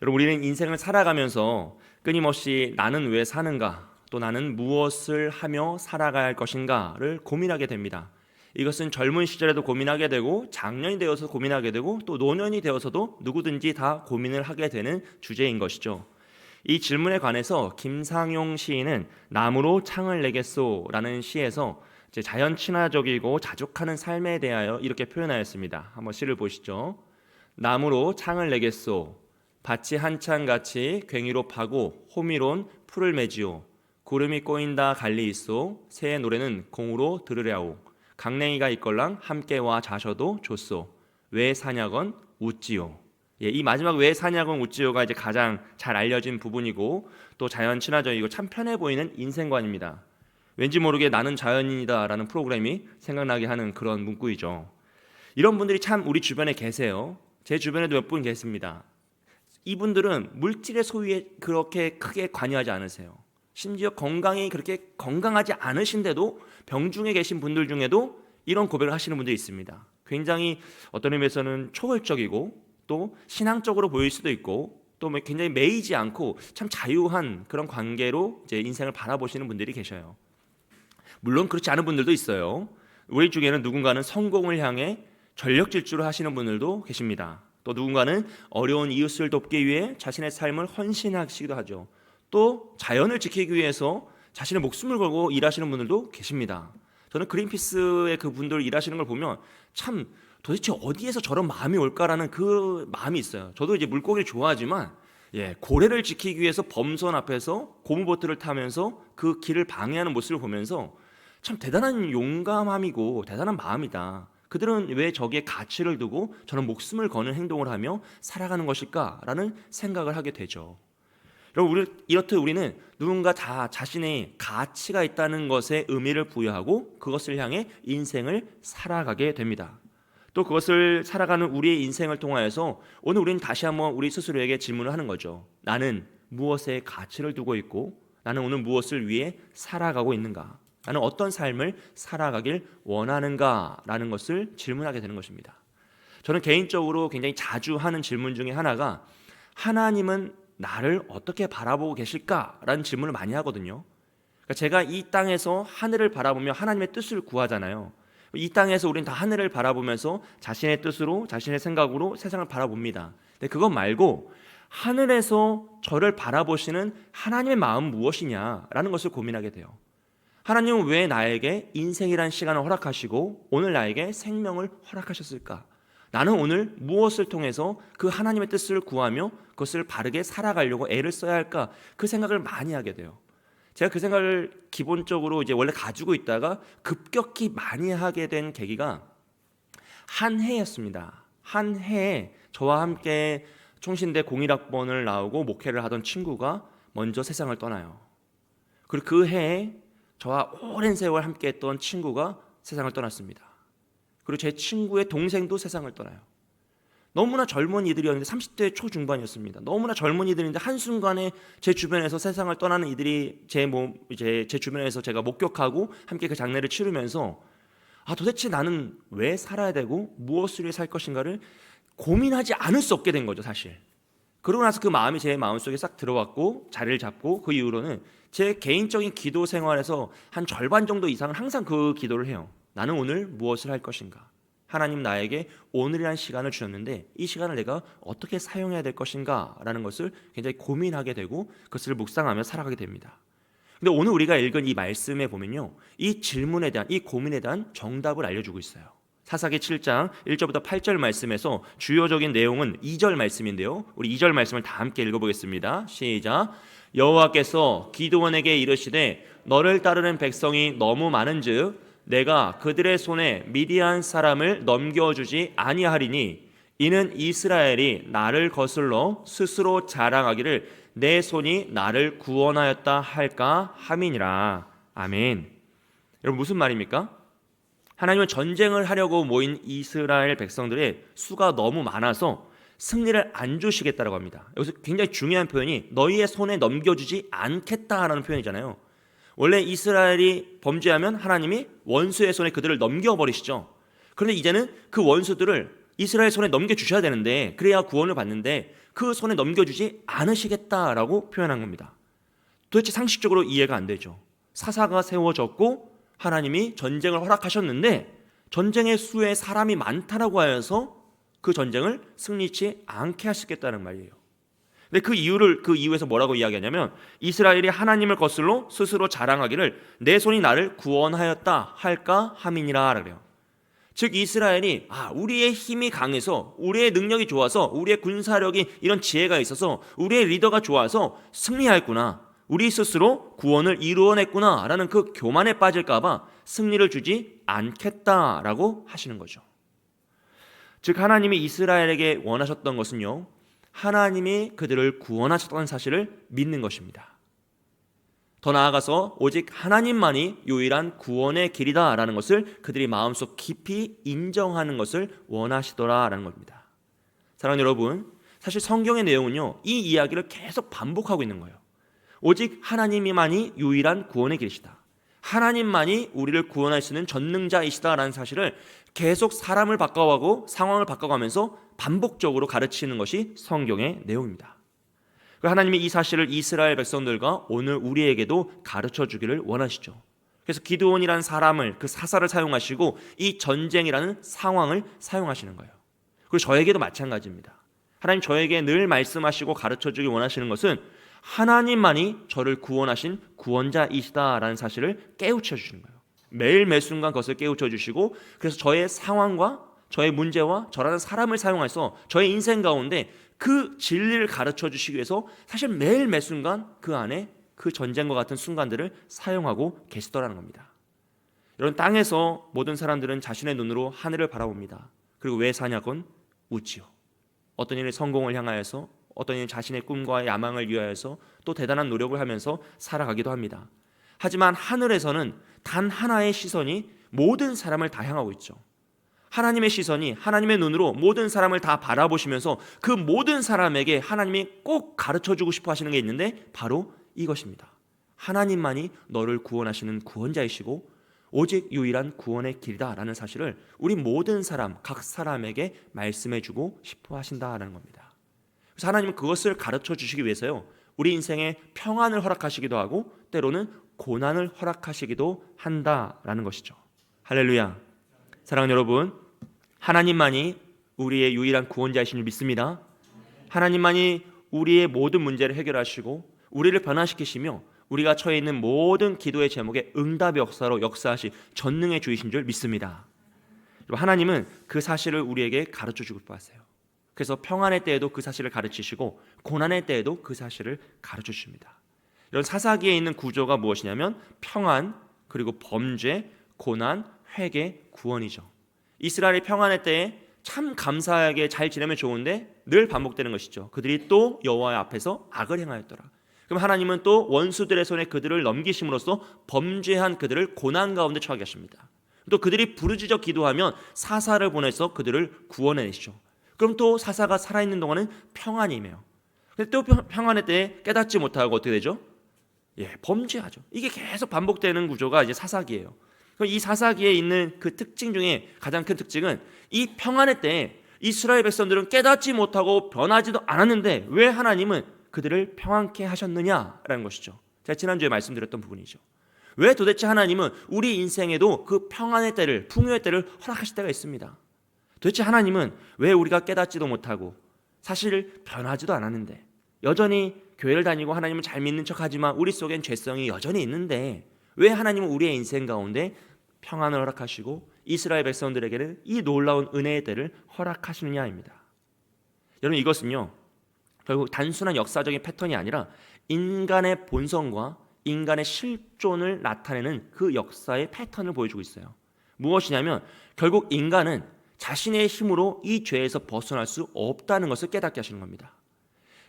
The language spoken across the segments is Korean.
여러분, 우리는 인생을 살아가면서 끊임없이 나는 왜 사는가, 또 나는 무엇을 하며 살아가야 할 것인가를 고민하게 됩니다. 이것은 젊은 시절에도 고민하게 되고 장년이 되어서 고민하게 되고 또 노년이 되어서도 누구든지 다 고민을 하게 되는 주제인 것이죠. 이 질문에 관해서 김상용 시인은 나무로 창을 내겠소라는 시에서 자연 친화적이고 자족하는 삶에 대하여 이렇게 표현하였습니다. 한번 시를 보시죠. 나무로 창을 내겠소. 밭이 한창같이 괭이로 파고 호미론 풀을 매지요. 구름이 꼬인다 갈리 있소. 새의 노래는 공으로 들으랴오. 강냉이가 있걸랑 함께 와 자셔도 좋소. 왜 사냐건 웃지요. 이 마지막 왜 사냐건 웃지요가 이제 가장 잘 알려진 부분이고 또 자연 친화적이고 참 편해 보이는 인생관입니다. 왠지 모르게 나는 자연인이다라는 프로그램이 생각나게 하는 그런 문구이죠. 이런 분들이 참 우리 주변에 계세요. 제 주변에도 몇 분 계십니다. 이분들은 물질의 소유에 그렇게 크게 관여하지 않으세요. 심지어 건강이 그렇게 건강하지 않으신데도 병중에 계신 분들 중에도 이런 고백을 하시는 분들이 있습니다. 굉장히 어떤 의미에서는 초월적이고 또 신앙적으로 보일 수도 있고 또 굉장히 매이지 않고 참 자유한 그런 관계로 이제 인생을 바라보시는 분들이 계셔요. 물론 그렇지 않은 분들도 있어요. 우리 중에는 누군가는 성공을 향해 전력 질주를 하시는 분들도 계십니다. 또 누군가는 어려운 이웃을 돕기 위해 자신의 삶을 헌신하시기도 하죠. 또 자연을 지키기 위해서 자신의 목숨을 걸고 일하시는 분들도 계십니다. 저는 그린피스의 그 분들 일하시는 걸 보면 참 도대체 어디에서 저런 마음이 올까라는 그 마음이 있어요. 저도 이제 물고기를 좋아하지만 고래를 지키기 위해서 범선 앞에서 고무보트를 타면서 그 길을 방해하는 모습을 보면서 참 대단한 용감함이고 대단한 마음이다. 그들은 왜 저기에 가치를 두고 저는 목숨을 거는 행동을 하며 살아가는 것일까라는 생각을 하게 되죠. 여러분, 이렇듯 우리는 누군가 자신의 가치가 있다는 것에 의미를 부여하고 그것을 향해 인생을 살아가게 됩니다. 또 그것을 살아가는 우리의 인생을 통하여서 오늘 우리는 다시 한번 우리 스스로에게 질문을 하는 거죠. 나는 무엇에 가치를 두고 있고 나는 오늘 무엇을 위해 살아가고 있는가? 나는 어떤 삶을 살아가길 원하는가라는 것을 질문하게 되는 것입니다. 저는 개인적으로 굉장히 자주 하는 질문 중에 하나가 하나님은 나를 어떻게 바라보고 계실까라는 질문을 많이 하거든요. 그러니까 제가 이 땅에서 하늘을 바라보며 하나님의 뜻을 구하잖아요. 이 땅에서 우리는 다 하늘을 바라보면서 자신의 뜻으로 자신의 생각으로 세상을 바라봅니다. 근데 그것 말고 하늘에서 저를 바라보시는 하나님의 마음 무엇이냐라는 것을 고민하게 돼요. 하나님은 왜 나에게 인생이라는 시간을 허락하시고 오늘 나에게 생명을 허락하셨을까? 나는 오늘 무엇을 통해서 그 하나님의 뜻을 구하며 그것을 바르게 살아가려고 애를 써야 할까? 그 생각을 많이 하게 돼요. 제가 그 생각을 기본적으로 이제 원래 가지고 있다가 급격히 많이 하게 된 계기가 한 해였습니다. 한 해에 저와 함께 총신대 01학번을 나오고 목회를 하던 친구가 먼저 세상을 떠나요. 그리고 그 해에 저와 오랜 세월 함께했던 친구가 세상을 떠났습니다. 그리고 제 친구의 동생도 세상을 떠나요. 너무나 젊은이들이었는데 30대 초중반이었습니다. 너무나 젊은이들인데 한순간에 제 주변에서 세상을 떠나는 이들이 제 주변에서 제가 목격하고 함께 그 장례를 치르면서 도대체 나는 왜 살아야 되고 무엇을 위해 살 것인가를 고민하지 않을 수 없게 된 거죠, 사실. 그러고 나서 그 마음이 제 마음속에 싹 들어왔고 자리를 잡고 그 이후로는 제 개인적인 기도 생활에서 한 절반 정도 이상은 항상 그 기도를 해요. 나는 오늘 무엇을 할 것인가? 하나님 나에게 오늘이라는 시간을 주셨는데 이 시간을 내가 어떻게 사용해야 될 것인가? 라는 것을 굉장히 고민하게 되고 그것을 묵상하며 살아가게 됩니다. 근데 오늘 우리가 읽은 이 말씀에 보면요, 이 질문에 대한, 이 고민에 대한 정답을 알려주고 있어요. 사사기 7장 1절부터 8절 말씀에서 주요적인 내용은 2절 말씀인데요, 우리 2절 말씀을 다 함께 읽어보겠습니다. 시작. 여호와께서 기드온에게 이르시되 너를 따르는 백성이 너무 많은즉 내가 그들의 손에 미디안 사람을 넘겨주지 아니하리니 이는 이스라엘이 나를 거슬러 스스로 자랑하기를 내 손이 나를 구원하였다 할까 함이니라. 아멘. 여러분, 무슨 말입니까? 하나님은 전쟁을 하려고 모인 이스라엘 백성들의 수가 너무 많아서 승리를 안 주시겠다라고 합니다. 여기서 굉장히 중요한 표현이 너희의 손에 넘겨주지 않겠다라는 표현이잖아요. 원래 이스라엘이 범죄하면 하나님이 원수의 손에 그들을 넘겨버리시죠. 그런데 이제는 그 원수들을 이스라엘 손에 넘겨주셔야 되는데 그래야 구원을 받는데 그 손에 넘겨주지 않으시겠다라고 표현한 겁니다. 도대체 상식적으로 이해가 안 되죠. 사사가 세워졌고 하나님이 전쟁을 허락하셨는데 전쟁의 수에 사람이 많다라고 하여서 그 전쟁을 승리치 않게 하시겠다는 말이에요. 근데 그 이유에서 뭐라고 이야기하냐면 이스라엘이 하나님을 거슬러 스스로 자랑하기를 내 손이 나를 구원하였다 할까 함이니라 그래요. 즉 이스라엘이 우리의 힘이 강해서 우리의 능력이 좋아서 우리의 군사력이 이런 지혜가 있어서 우리의 리더가 좋아서 승리하였구나, 우리 스스로 구원을 이루어냈구나 라는 그 교만에 빠질까봐 승리를 주지 않겠다라고 하시는 거죠. 즉 하나님이 이스라엘에게 원하셨던 것은요, 하나님이 그들을 구원하셨다는 사실을 믿는 것입니다. 더 나아가서 오직 하나님만이 유일한 구원의 길이다라는 것을 그들이 마음속 깊이 인정하는 것을 원하시더라라는 겁니다. 사랑하는 여러분, 사실 성경의 내용은요, 이 이야기를 계속 반복하고 있는 거예요. 오직 하나님만이 유일한 구원의 길이시다, 하나님만이 우리를 구원할 수 있는 전능자이시다라는 사실을 계속 사람을 바꿔가고 상황을 바꿔가면서 반복적으로 가르치는 것이 성경의 내용입니다. 하나님이 이 사실을 이스라엘 백성들과 오늘 우리에게도 가르쳐 주기를 원하시죠. 그래서 기드온이라는 사람을, 그 사사를 사용하시고 이 전쟁이라는 상황을 사용하시는 거예요. 그리고 저에게도 마찬가지입니다. 하나님 저에게 늘 말씀하시고 가르쳐 주기 원하시는 것은 하나님만이 저를 구원하신 구원자이시다라는 사실을 깨우쳐 주시는 거예요. 매일 매순간 그것을 깨우쳐 주시고, 그래서 저의 상황과 저의 문제와 저라는 사람을 사용해서 저의 인생 가운데 그 진리를 가르쳐 주시기 위해서 사실 매일 매순간 그 안에 그 전쟁과 같은 순간들을 사용하고 계시더라는 겁니다. 여러분, 땅에서 모든 사람들은 자신의 눈으로 하늘을 바라봅니다. 그리고 왜 사냐곤 웃지요. 어떤 일이 성공을 향하여서, 어떤 일이 자신의 꿈과 야망을 위하여서 또 대단한 노력을 하면서 살아가기도 합니다. 하지만 하늘에서는 단 하나의 시선이 모든 사람을 다 향하고 있죠. 하나님의 시선이, 하나님의 눈으로 모든 사람을 다 바라보시면서 그 모든 사람에게 하나님이 꼭 가르쳐주고 싶어 하시는 게 있는데 바로 이것입니다. 하나님만이 너를 구원하시는 구원자이시고 오직 유일한 구원의 길이다라는 사실을 우리 모든 사람, 각 사람에게 말씀해주고 싶어 하신다라는 겁니다. 그래서 하나님은 그것을 가르쳐 주시기 위해서요, 우리 인생에 평안을 허락하시기도 하고 때로는 고난을 허락하시기도 한다라는 것이죠. 할렐루야. 사랑하는 여러분, 하나님만이 우리의 유일한 구원자이신 줄 믿습니다. 하나님만이 우리의 모든 문제를 해결하시고 우리를 변화시키시며 우리가 처해 있는 모든 기도의 제목에 응답의 역사로 역사하시 전능의 주이신 줄 믿습니다. 하나님은 그 사실을 우리에게 가르쳐 주고 싶어 하세요. 그래서 평안의 때에도 그 사실을 가르치시고 고난의 때에도 그 사실을 가르쳐 주십니다. 이런 사사기에 있는 구조가 무엇이냐면 평안, 그리고 범죄, 고난, 회개, 구원이죠. 이스라엘이 평안의 때에 참 감사하게 잘 지내면 좋은데 늘 반복되는 것이죠. 그들이 또 여호와 앞에서 악을 행하였더라. 그럼 하나님은 또 원수들의 손에 그들을 넘기심으로써 범죄한 그들을 고난 가운데 처하게 하십니다. 또 그들이 부르짖어 기도하면 사사를 보내서 그들을 구원해내시죠. 그럼 또 사사가 살아있는 동안은 평안이 임해요. 근데 또 평안의 때에 깨닫지 못하고 어떻게 되죠? 범죄하죠. 이게 계속 반복되는 구조가 이제 사사기예요. 이 사사기에 있는 그 특징 중에 가장 큰 특징은 이 평안의 때에 이스라엘 백성들은 깨닫지 못하고 변하지도 않았는데 왜 하나님은 그들을 평안케 하셨느냐라는 것이죠. 제가 지난주에 말씀드렸던 부분이죠. 왜 도대체 하나님은 우리 인생에도 그 평안의 때를, 풍요의 때를 허락하실 때가 있습니다. 도대체 하나님은 왜 우리가 깨닫지도 못하고 사실 변하지도 않았는데 여전히 교회를 다니고 하나님을 잘 믿는 척하지만 우리 속엔 죄성이 여전히 있는데 왜 하나님은 우리의 인생 가운데 평안을 허락하시고 이스라엘 백성들에게는 이 놀라운 은혜의 때를 허락하시느냐입니다. 여러분, 이것은요 결국 단순한 역사적인 패턴이 아니라 인간의 본성과 인간의 실존을 나타내는 그 역사의 패턴을 보여주고 있어요. 무엇이냐면 결국 인간은 자신의 힘으로 이 죄에서 벗어날 수 없다는 것을 깨닫게 하시는 겁니다.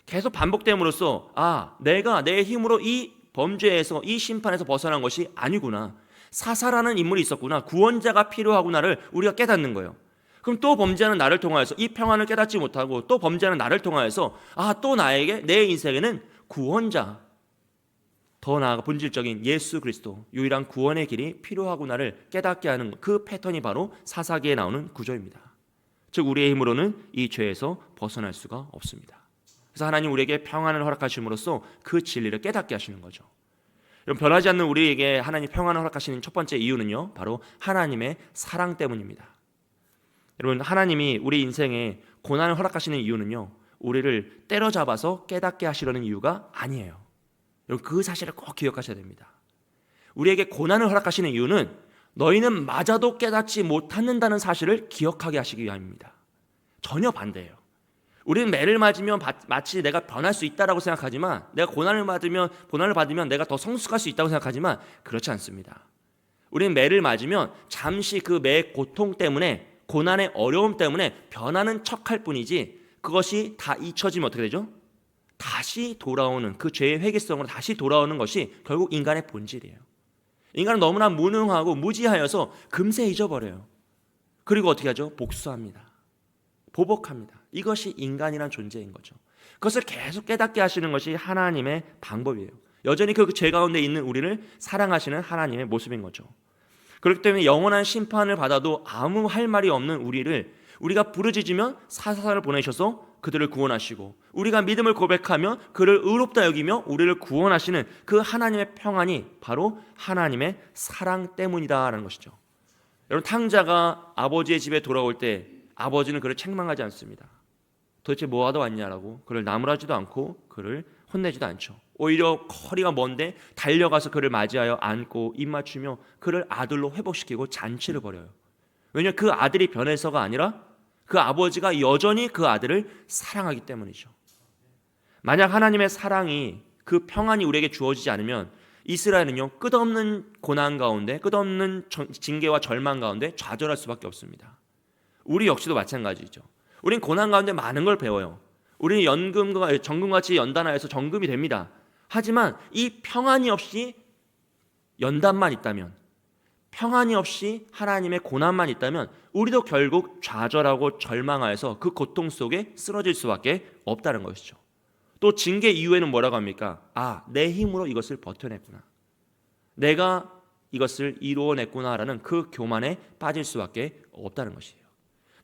계속 반복됨으로써 내가 내 힘으로 이 범죄에서, 이 심판에서 벗어난 것이 아니구나, 사사라는 인물이 있었구나, 구원자가 필요하구나를 우리가 깨닫는 거예요. 그럼 또 범죄하는 나를 통하여서 이 평안을 깨닫지 못하고 또 범죄하는 나를 통하여서 또 나에게, 내 인생에는 구원자, 더 나아가 본질적인 예수 그리스도, 유일한 구원의 길이 필요하구나를 깨닫게 하는 그 패턴이 바로 사사기에 나오는 구조입니다. 즉 우리의 힘으로는 이 죄에서 벗어날 수가 없습니다. 그래서 하나님 우리에게 평안을 허락하심으로써 그 진리를 깨닫게 하시는 거죠. 여러분, 변하지 않는 우리에게 하나님 평안을 허락하시는 첫 번째 이유는요, 바로 하나님의 사랑 때문입니다. 여러분, 하나님이 우리 인생에 고난을 허락하시는 이유는요, 우리를 때려잡아서 깨닫게 하시려는 이유가 아니에요. 여러분, 그 사실을 꼭 기억하셔야 됩니다. 우리에게 고난을 허락하시는 이유는 너희는 맞아도 깨닫지 못한다는 사실을 기억하게 하시기 위함입니다. 전혀 반대예요. 우리는 매를 맞으면 마치 내가 변할 수 있다라고 생각하지만, 내가 고난을 받으면 내가 더 성숙할 수 있다고 생각하지만 그렇지 않습니다. 우리는 매를 맞으면 잠시 그 매의 고통 때문에, 고난의 어려움 때문에 변하는 척할 뿐이지, 그것이 다 잊혀지면 어떻게 되죠? 다시 돌아오는, 그 죄의 회개성으로 다시 돌아오는 것이 결국 인간의 본질이에요. 인간은 너무나 무능하고 무지하여서 금세 잊어버려요. 그리고 어떻게 하죠? 복수합니다. 보복합니다. 이것이 인간이란 존재인 거죠. 그것을 계속 깨닫게 하시는 것이 하나님의 방법이에요. 여전히 그 죄 가운데 있는 우리를 사랑하시는 하나님의 모습인 거죠. 그렇기 때문에 영원한 심판을 받아도 아무 할 말이 없는 우리가 부르짖으면 사사를 보내셔서 그들을 구원하시고, 우리가 믿음을 고백하며 그를 의롭다 여기며 우리를 구원하시는 그 하나님의 평안이 바로 하나님의 사랑 때문이다라는 것이죠. 여러분, 탕자가 아버지의 집에 돌아올 때 아버지는 그를 책망하지 않습니다. 도대체 뭐 하다 왔냐라고 그를 나무라지도 않고 그를 혼내지도 않죠. 오히려 거리가 먼데 달려가서 그를 맞이하여 안고 입 맞추며 그를 아들로 회복시키고 잔치를 벌여요. 왜냐하면 그 아들이 변해서가 아니라 그 아버지가 여전히 그 아들을 사랑하기 때문이죠. 만약 하나님의 사랑이, 그 평안이 우리에게 주어지지 않으면 이스라엘은요, 끝없는 고난 가운데, 끝없는 징계와 절망 가운데 좌절할 수밖에 없습니다. 우리 역시도 마찬가지죠. 우린 고난 가운데 많은 걸 배워요. 우리는 연금과 정금같이 연단하여서 정금이 됩니다. 하지만 이 평안이 없이 연단만 있다면, 평안이 없이 하나님의 고난만 있다면 우리도 결국 좌절하고 절망하여서 그 고통 속에 쓰러질 수밖에 없다는 것이죠. 또 징계 이후에는 뭐라고 합니까? 내 힘으로 이것을 버텨냈구나, 내가 이것을 이루어냈구나라는 그 교만에 빠질 수밖에 없다는 것이에요.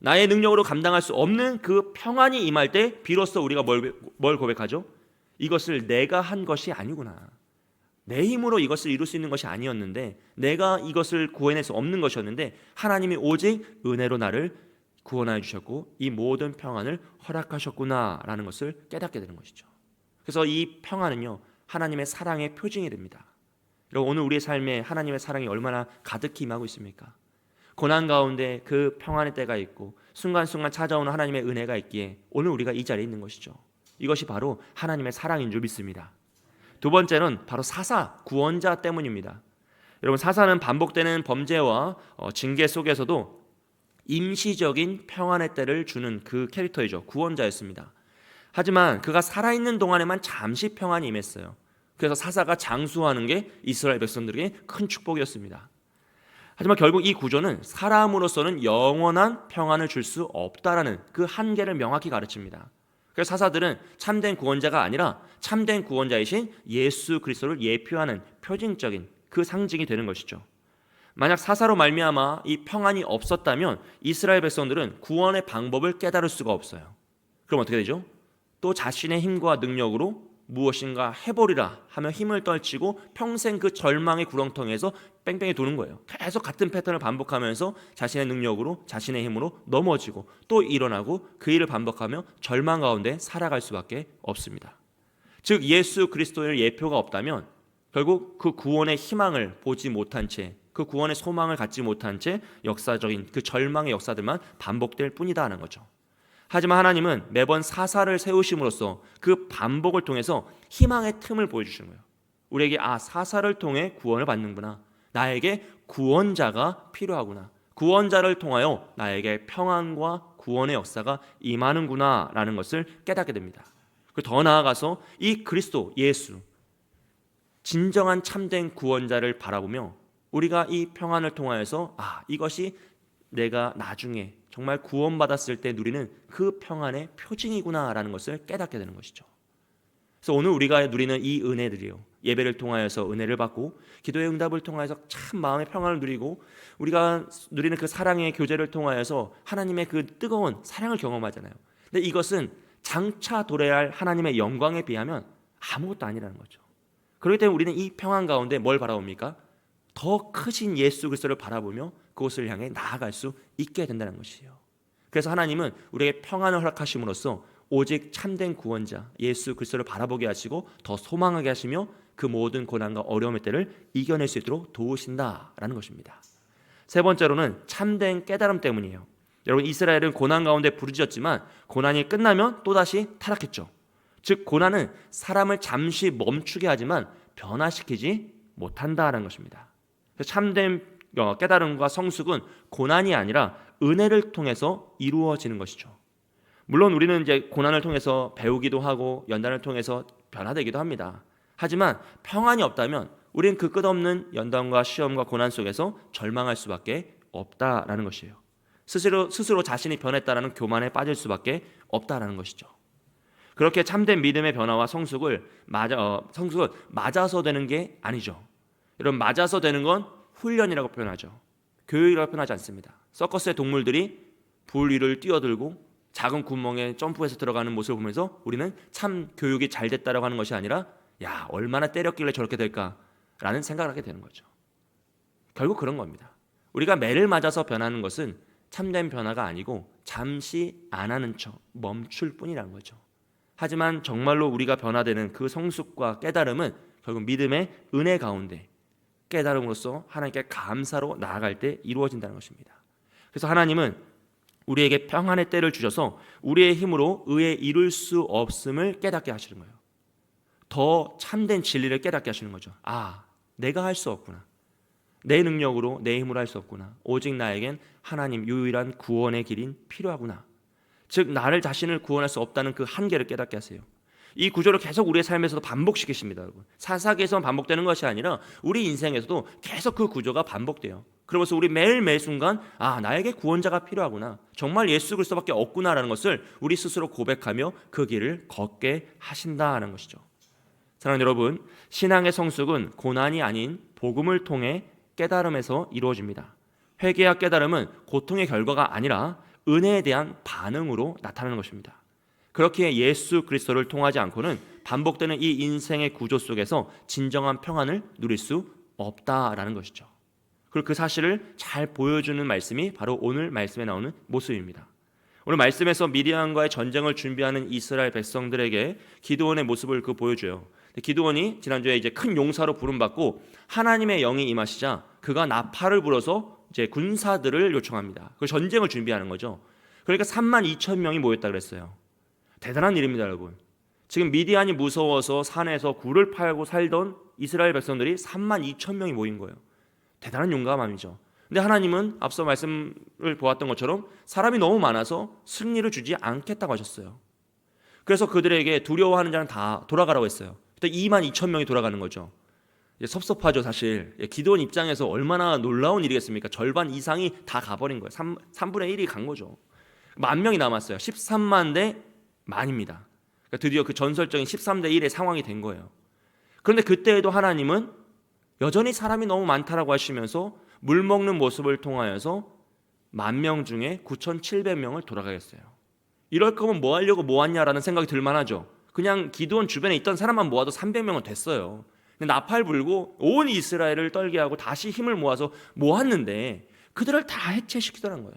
나의 능력으로 감당할 수 없는 그 평안이 임할 때 비로소 우리가 뭘 고백하죠? 이것을 내가 한 것이 아니구나, 내 힘으로 이것을 이룰 수 있는 것이 아니었는데, 내가 이것을 구해낼 수 없는 것이었는데 하나님이 오직 은혜로 나를 구원하여 주셨고 이 모든 평안을 허락하셨구나라는 것을 깨닫게 되는 것이죠. 그래서 이 평안은요, 하나님의 사랑의 표징이 됩니다. 여러분, 오늘 우리의 삶에 하나님의 사랑이 얼마나 가득히 임하고 있습니까? 고난 가운데 그 평안의 때가 있고 순간순간 찾아오는 하나님의 은혜가 있기에 오늘 우리가 이 자리에 있는 것이죠. 이것이 바로 하나님의 사랑인 줄 믿습니다. 두 번째는 바로 사사, 구원자 때문입니다. 여러분, 사사는 반복되는 범죄와 징계 속에서도 임시적인 평안의 때를 주는 그 캐릭터이죠. 구원자였습니다. 하지만 그가 살아있는 동안에만 잠시 평안이 임했어요. 그래서 사사가 장수하는 게 이스라엘 백성들에게 큰 축복이었습니다. 하지만 결국 이 구조는 사람으로서는 영원한 평안을 줄 수 없다라는 그 한계를 명확히 가르칩니다. 그래서 사사들은 참된 구원자가 아니라 참된 구원자이신 예수 그리스도를 예표하는 표징적인 그 상징이 되는 것이죠. 만약 사사로 말미암아 이 평안이 없었다면 이스라엘 백성들은 구원의 방법을 깨달을 수가 없어요. 그럼 어떻게 되죠? 또 자신의 힘과 능력으로 무엇인가 해보리라 하며 힘을 떨치고 평생 그 절망의 구렁텅이에서 뺑뺑이 도는 거예요. 계속 같은 패턴을 반복하면서 자신의 능력으로, 자신의 힘으로 넘어지고 또 일어나고 그 일을 반복하며 절망 가운데 살아갈 수밖에 없습니다. 즉 예수 그리스도의 예표가 없다면 결국 그 구원의 희망을 보지 못한 채, 그 구원의 소망을 갖지 못한 채 역사적인 그 절망의 역사들만 반복될 뿐이다 하는 거죠. 하지만 하나님은 매번 사사를 세우심으로써 그 반복을 통해서 희망의 틈을 보여주시는 거예요. 우리에게 사사를 통해 구원을 받는구나, 나에게 구원자가 필요하구나, 구원자를 통하여 나에게 평안과 구원의 역사가 임하는구나 라는 것을 깨닫게 됩니다. 더 나아가서 이 그리스도 예수, 진정한 참된 구원자를 바라보며 우리가 이 평안을 통하여서 이것이 내가 나중에 정말 구원받았을 때 누리는 그 평안의 표징이구나 라는 것을 깨닫게 되는 것이죠. 그래서 오늘 우리가 누리는 이 은혜들이요, 예배를 통하여서 은혜를 받고 기도의 응답을 통하여서 참 마음의 평안을 누리고 우리가 누리는 그 사랑의 교제를 통하여서 하나님의 그 뜨거운 사랑을 경험하잖아요. 근데 이것은 장차 도래해야 할 하나님의 영광에 비하면 아무것도 아니라는 거죠. 그렇기 때문에 우리는 이 평안 가운데 뭘 바라봅니까? 더 크신 예수 그리스도를 바라보며 그곳을 향해 나아갈 수 있게 된다는 것이에요. 그래서 하나님은 우리에게 평안을 허락하심으로써 오직 참된 구원자 예수 그리스도를 바라보게 하시고 더 소망하게 하시며 그 모든 고난과 어려움의 때를 이겨낼 수 있도록 도우신다라는 것입니다. 세 번째로는 참된 깨달음 때문이에요. 여러분, 이스라엘은 고난 가운데 부르짖었지만 고난이 끝나면 또다시 타락했죠. 즉 고난은 사람을 잠시 멈추게 하지만 변화시키지 못한다라는 것입니다. 참된 깨달음과 성숙은 고난이 아니라 은혜를 통해서 이루어지는 것이죠. 물론 우리는 이제 고난을 통해서 배우기도 하고 연단을 통해서 변화되기도 합니다. 하지만 평안이 없다면 우리는 그 끝없는 연단과 시험과 고난 속에서 절망할 수밖에 없다라는 것이에요. 스스로 자신이 변했다라는 교만에 빠질 수밖에 없다라는 것이죠. 그렇게 참된 믿음의 변화와 성숙은 맞아서 되는 게 아니죠. 여러분, 맞아서 되는 건 훈련이라고 표현하죠. 교육이라고 표현하지 않습니다. 서커스의 동물들이 불 위를 뛰어들고 작은 구멍에 점프해서 들어가는 모습을 보면서 우리는 참 교육이 잘 됐다라고 하는 것이 아니라 야, 얼마나 때렸길래 저렇게 될까라는 생각을 하게 되는 거죠. 결국 그런 겁니다. 우리가 매를 맞아서 변하는 것은 참된 변화가 아니고 잠시 안 하는 척 멈출 뿐이라는 거죠. 하지만 정말로 우리가 변화되는 그 성숙과 깨달음은 결국 믿음의 은혜 가운데 깨달음으로써 하나님께 감사로 나아갈 때 이루어진다는 것입니다. 그래서 하나님은 우리에게 평안의 때를 주셔서 우리의 힘으로 의에 이룰 수 없음을 깨닫게 하시는 거예요. 더 참된 진리를 깨닫게 하시는 거죠. 아, 내가 할 수 없구나. 내 능력으로 내 힘으로 할 수 없구나. 오직 나에겐 하나님 유일한 구원의 길인 필요하구나. 즉 나를 자신을 구원할 수 없다는 그 한계를 깨닫게 하세요. 이 구조를 계속 우리의 삶에서도 반복시키십니다. 여러분. 사사기에서만 반복되는 것이 아니라 우리 인생에서도 계속 그 구조가 반복돼요. 그러면서 우리 매일매일 순간 아, 나에게 구원자가 필요하구나. 정말 예수 그리스도밖에 없구나라는 것을 우리 스스로 고백하며 그 길을 걷게 하신다는 것이죠. 사랑하는 여러분, 신앙의 성숙은 고난이 아닌 복음을 통해 깨달음에서 이루어집니다. 회개와 깨달음은 고통의 결과가 아니라 은혜에 대한 반응으로 나타나는 것입니다. 그렇게 예수 그리스도를 통하지 않고는 반복되는 이 인생의 구조 속에서 진정한 평안을 누릴 수 없다라는 것이죠. 그리고 그 사실을 잘 보여주는 말씀이 바로 오늘 말씀에 나오는 모습입니다. 오늘 말씀에서 미디안과의 전쟁을 준비하는 이스라엘 백성들에게 기드온의 모습을 보여줘요. 기드온이 지난주에 이제 큰 용사로 부름받고 하나님의 영이 임하시자 그가 나팔을 불어서 이제 군사들을 요청합니다. 그 전쟁을 준비하는 거죠. 그러니까 32,000명이 모였다 그랬어요. 대단한 일입니다, 여러분. 지금 미디안이 무서워서 산에서 굴을 팔고 살던 이스라엘 백성들이 32,000명이 모인 거예요. 대단한 용감함이죠. 근데 하나님은 앞서 말씀을 보았던 것처럼 사람이 너무 많아서 승리를 주지 않겠다고 하셨어요. 그래서 그들에게 두려워하는 자는 다 돌아가라고 했어요. 그때 22,000명이 돌아가는 거죠. 섭섭하죠, 사실. 기드온 입장에서 얼마나 놀라운 일이겠습니까? 절반 이상이 다 가버린 거예요. 3분의 1이 간 거죠. 10,000명이 남았어요. 13만 대 만입니다. 그러니까 드디어 그 전설적인 13대 1의 상황이 된 거예요. 그런데 그때에도 하나님은 여전히 사람이 너무 많다라고 하시면서 물 먹는 모습을 통하여서 10,000명 중에 9,700명을 돌아가겠어요. 이럴 거면 뭐 하려고 모았냐라는 생각이 들만하죠. 그냥 기드온 주변에 있던 사람만 모아도 300명은 됐어요. 근데 나팔 불고 온 이스라엘을 떨게 하고 다시 힘을 모아서 모았는데 그들을 다 해체시키더란 거예요.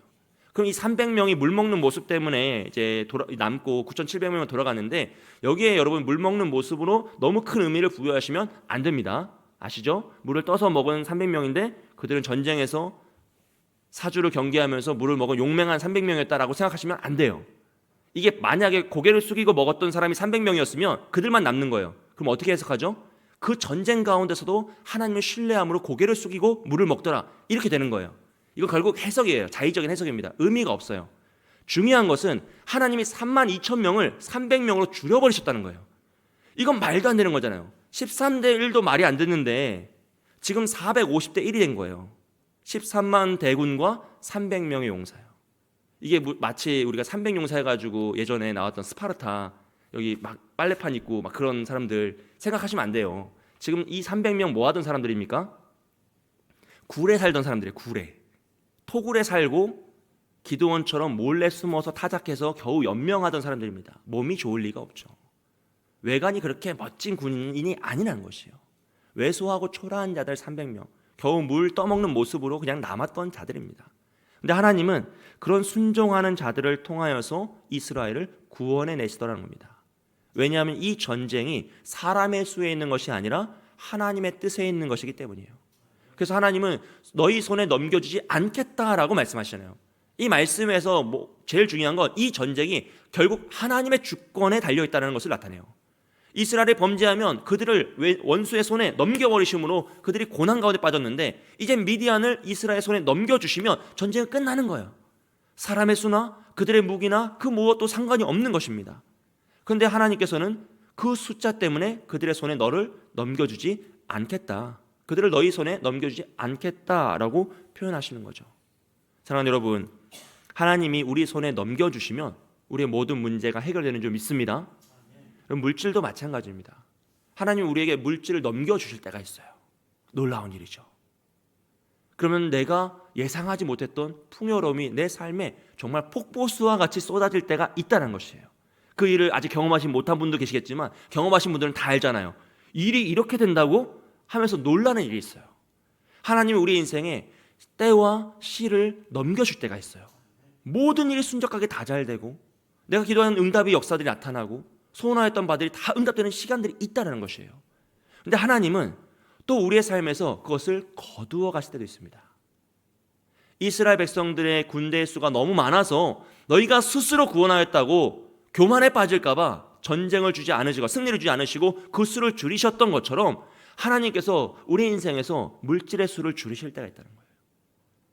그럼 이 300명이 물 먹는 모습 때문에 이제 남고 9,700명은 돌아갔는데 여기에 여러분 물 먹는 모습으로 너무 큰 의미를 부여하시면 안 됩니다. 아시죠? 물을 떠서 먹은 300명인데 그들은 전쟁에서 사주를 경계하면서 물을 먹은 용맹한 300명이었다라고 생각하시면 안 돼요. 이게 만약에 고개를 숙이고 먹었던 사람이 300명이었으면 그들만 남는 거예요. 그럼 어떻게 해석하죠? 그 전쟁 가운데서도 하나님을 신뢰함으로 고개를 숙이고 물을 먹더라. 이렇게 되는 거예요. 이거 결국 해석이에요. 자의적인 해석입니다. 의미가 없어요. 중요한 것은 하나님이 32,000명을 300명으로 줄여버리셨다는 거예요. 이건 말도 안 되는 거잖아요. 13대 1도 말이 안 듣는데 지금 450대 1이 된 거예요. 13만 대군과 300명의 용사예요. 이게 마치 우리가 300용사 해가지고 예전에 나왔던 스파르타 여기 막 빨래판 입고 막 그런 사람들 생각하시면 안 돼요. 지금 이 300명 뭐 하던 사람들입니까? 굴에 살던 사람들이에요. 굴에. 토굴에 살고 기드온처럼 몰래 숨어서 타작해서 겨우 연명하던 사람들입니다. 몸이 좋을 리가 없죠. 외관이 그렇게 멋진 군인이 아니라는 것이에요. 왜소하고 초라한 자들 300명, 겨우 물 떠먹는 모습으로 그냥 남았던 자들입니다. 근데 하나님은 그런 순종하는 자들을 통하여서 이스라엘을 구원해 내시더라는 겁니다. 왜냐하면 이 전쟁이 사람의 수에 있는 것이 아니라 하나님의 뜻에 있는 것이기 때문이에요. 그래서 하나님은 너희 손에 넘겨주지 않겠다라고 말씀하시잖아요. 이 말씀에서 제일 중요한 건 이 전쟁이 결국 하나님의 주권에 달려있다는 것을 나타내요. 이스라엘이 범죄하면 그들을 원수의 손에 넘겨버리심으로 그들이 고난 가운데 빠졌는데, 이제 미디안을 이스라엘 손에 넘겨주시면 전쟁은 끝나는 거예요. 사람의 수나 그들의 무기나 그 무엇도 상관이 없는 것입니다. 그런데 하나님께서는 그 숫자 때문에 그들의 손에 너를 넘겨주지 않겠다, 그들을 너희 손에 넘겨주지 않겠다라고 표현하시는 거죠. 사랑하는 여러분, 하나님이 우리 손에 넘겨주시면 우리의 모든 문제가 해결되는 줄 믿습니다. 물질도 마찬가지입니다. 하나님 우리에게 물질을 넘겨주실 때가 있어요. 놀라운 일이죠. 그러면 내가 예상하지 못했던 풍요로움이 내 삶에 정말 폭포수와 같이 쏟아질 때가 있다는 것이에요. 그 일을 아직 경험하지 못한 분도 계시겠지만 경험하신 분들은 다 알잖아요. 일이 이렇게 된다고 하면서 놀라는 일이 있어요. 하나님이 우리 인생에 때와 시를 넘겨줄 때가 있어요. 모든 일이 순적하게 다 잘 되고 내가 기도하는 응답의 역사들이 나타나고 소원하였던 바들이 다 응답되는 시간들이 있다는 것이에요. 그런데 하나님은 또 우리의 삶에서 그것을 거두어 가실 때도 있습니다. 이스라엘 백성들의 군대의 수가 너무 많아서 너희가 스스로 구원하였다고 교만에 빠질까 봐 전쟁을 주지 않으시고 승리를 주지 않으시고 그 수를 줄이셨던 것처럼 하나님께서 우리 인생에서 물질의 수를 줄이실 때가 있다는 거예요.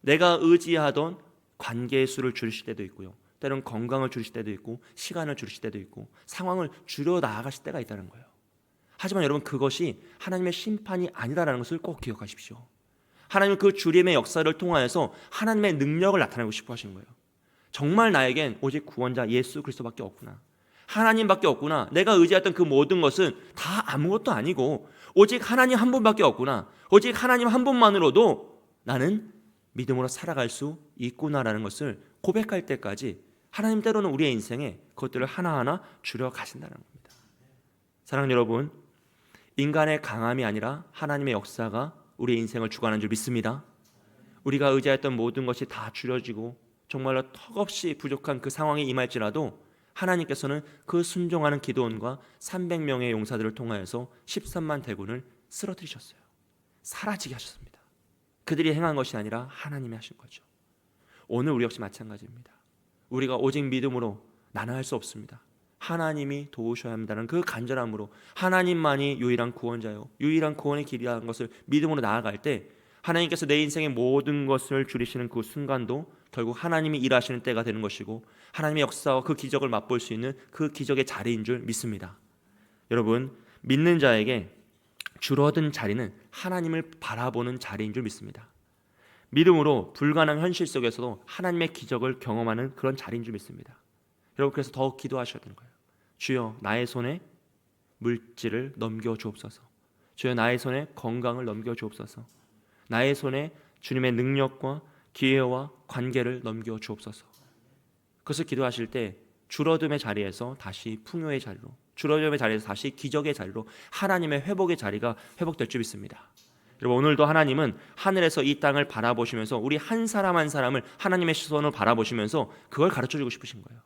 내가 의지하던 관계의 수를 줄이실 때도 있고요, 때로는 건강을 줄이실 때도 있고 시간을 줄이실 때도 있고 상황을 줄여 나아가실 때가 있다는 거예요. 하지만 여러분, 그것이 하나님의 심판이 아니다라는 것을 꼭 기억하십시오. 하나님은 그 줄임의 역사를 통하여서 하나님의 능력을 나타내고 싶어 하시는 거예요. 정말 나에겐 오직 구원자 예수 그리스도밖에 없구나, 하나님밖에 없구나, 내가 의지했던 그 모든 것은 다 아무것도 아니고 오직 하나님 한 분밖에 없구나, 오직 하나님 한 분만으로도 나는 믿음으로 살아갈 수 있구나라는 것을 고백할 때까지 하나님 때로는 우리의 인생에 그것들을 하나하나 줄여 가신다는 겁니다. 사랑하는 여러분, 인간의 강함이 아니라 하나님의 역사가 우리의 인생을 주관하는 줄 믿습니다. 우리가 의지했던 모든 것이 다 줄여지고 정말로 턱없이 부족한 그 상황이 임할지라도 하나님께서는 그 순종하는 기드온과 300명의 용사들을 통하여서 13만 대군을 쓰러뜨리셨어요. 사라지게 하셨습니다. 그들이 행한 것이 아니라 하나님이 하신 거죠. 오늘 우리 역시 마찬가지입니다. 우리가 오직 믿음으로 나는 할 수 없습니다, 하나님이 도우셔야 한다는 그 간절함으로 하나님만이 유일한 구원자요 유일한 구원의 길이라는 것을 믿음으로 나아갈 때 하나님께서 내 인생의 모든 것을 줄이시는 그 순간도 결국 하나님이 일하시는 때가 되는 것이고 하나님의 역사와 그 기적을 맛볼 수 있는 그 기적의 자리인 줄 믿습니다. 여러분, 믿는 자에게 줄어든 자리는 하나님을 바라보는 자리인 줄 믿습니다. 믿음으로 불가능한 현실 속에서도 하나님의 기적을 경험하는 그런 자리인 줄 믿습니다. 여러분, 그래서 더 기도하셔야 되는 거예요. 주여, 나의 손에 물질을 넘겨 주옵소서. 주여, 나의 손에 건강을 넘겨 주옵소서. 나의 손에 주님의 능력과 기회와 관계를 넘겨 주옵소서. 그것을 기도하실 때 줄어듦의 자리에서 다시 풍요의 자리로, 줄어듦의 자리에서 다시 기적의 자리로 하나님의 회복의 자리가 회복될 줄 믿습니다. 여러분, 오늘도 하나님은 하늘에서 이 땅을 바라보시면서 우리 한 사람 한 사람을 하나님의 시선으로 바라보시면서 그걸 가르쳐주고 싶으신 거예요.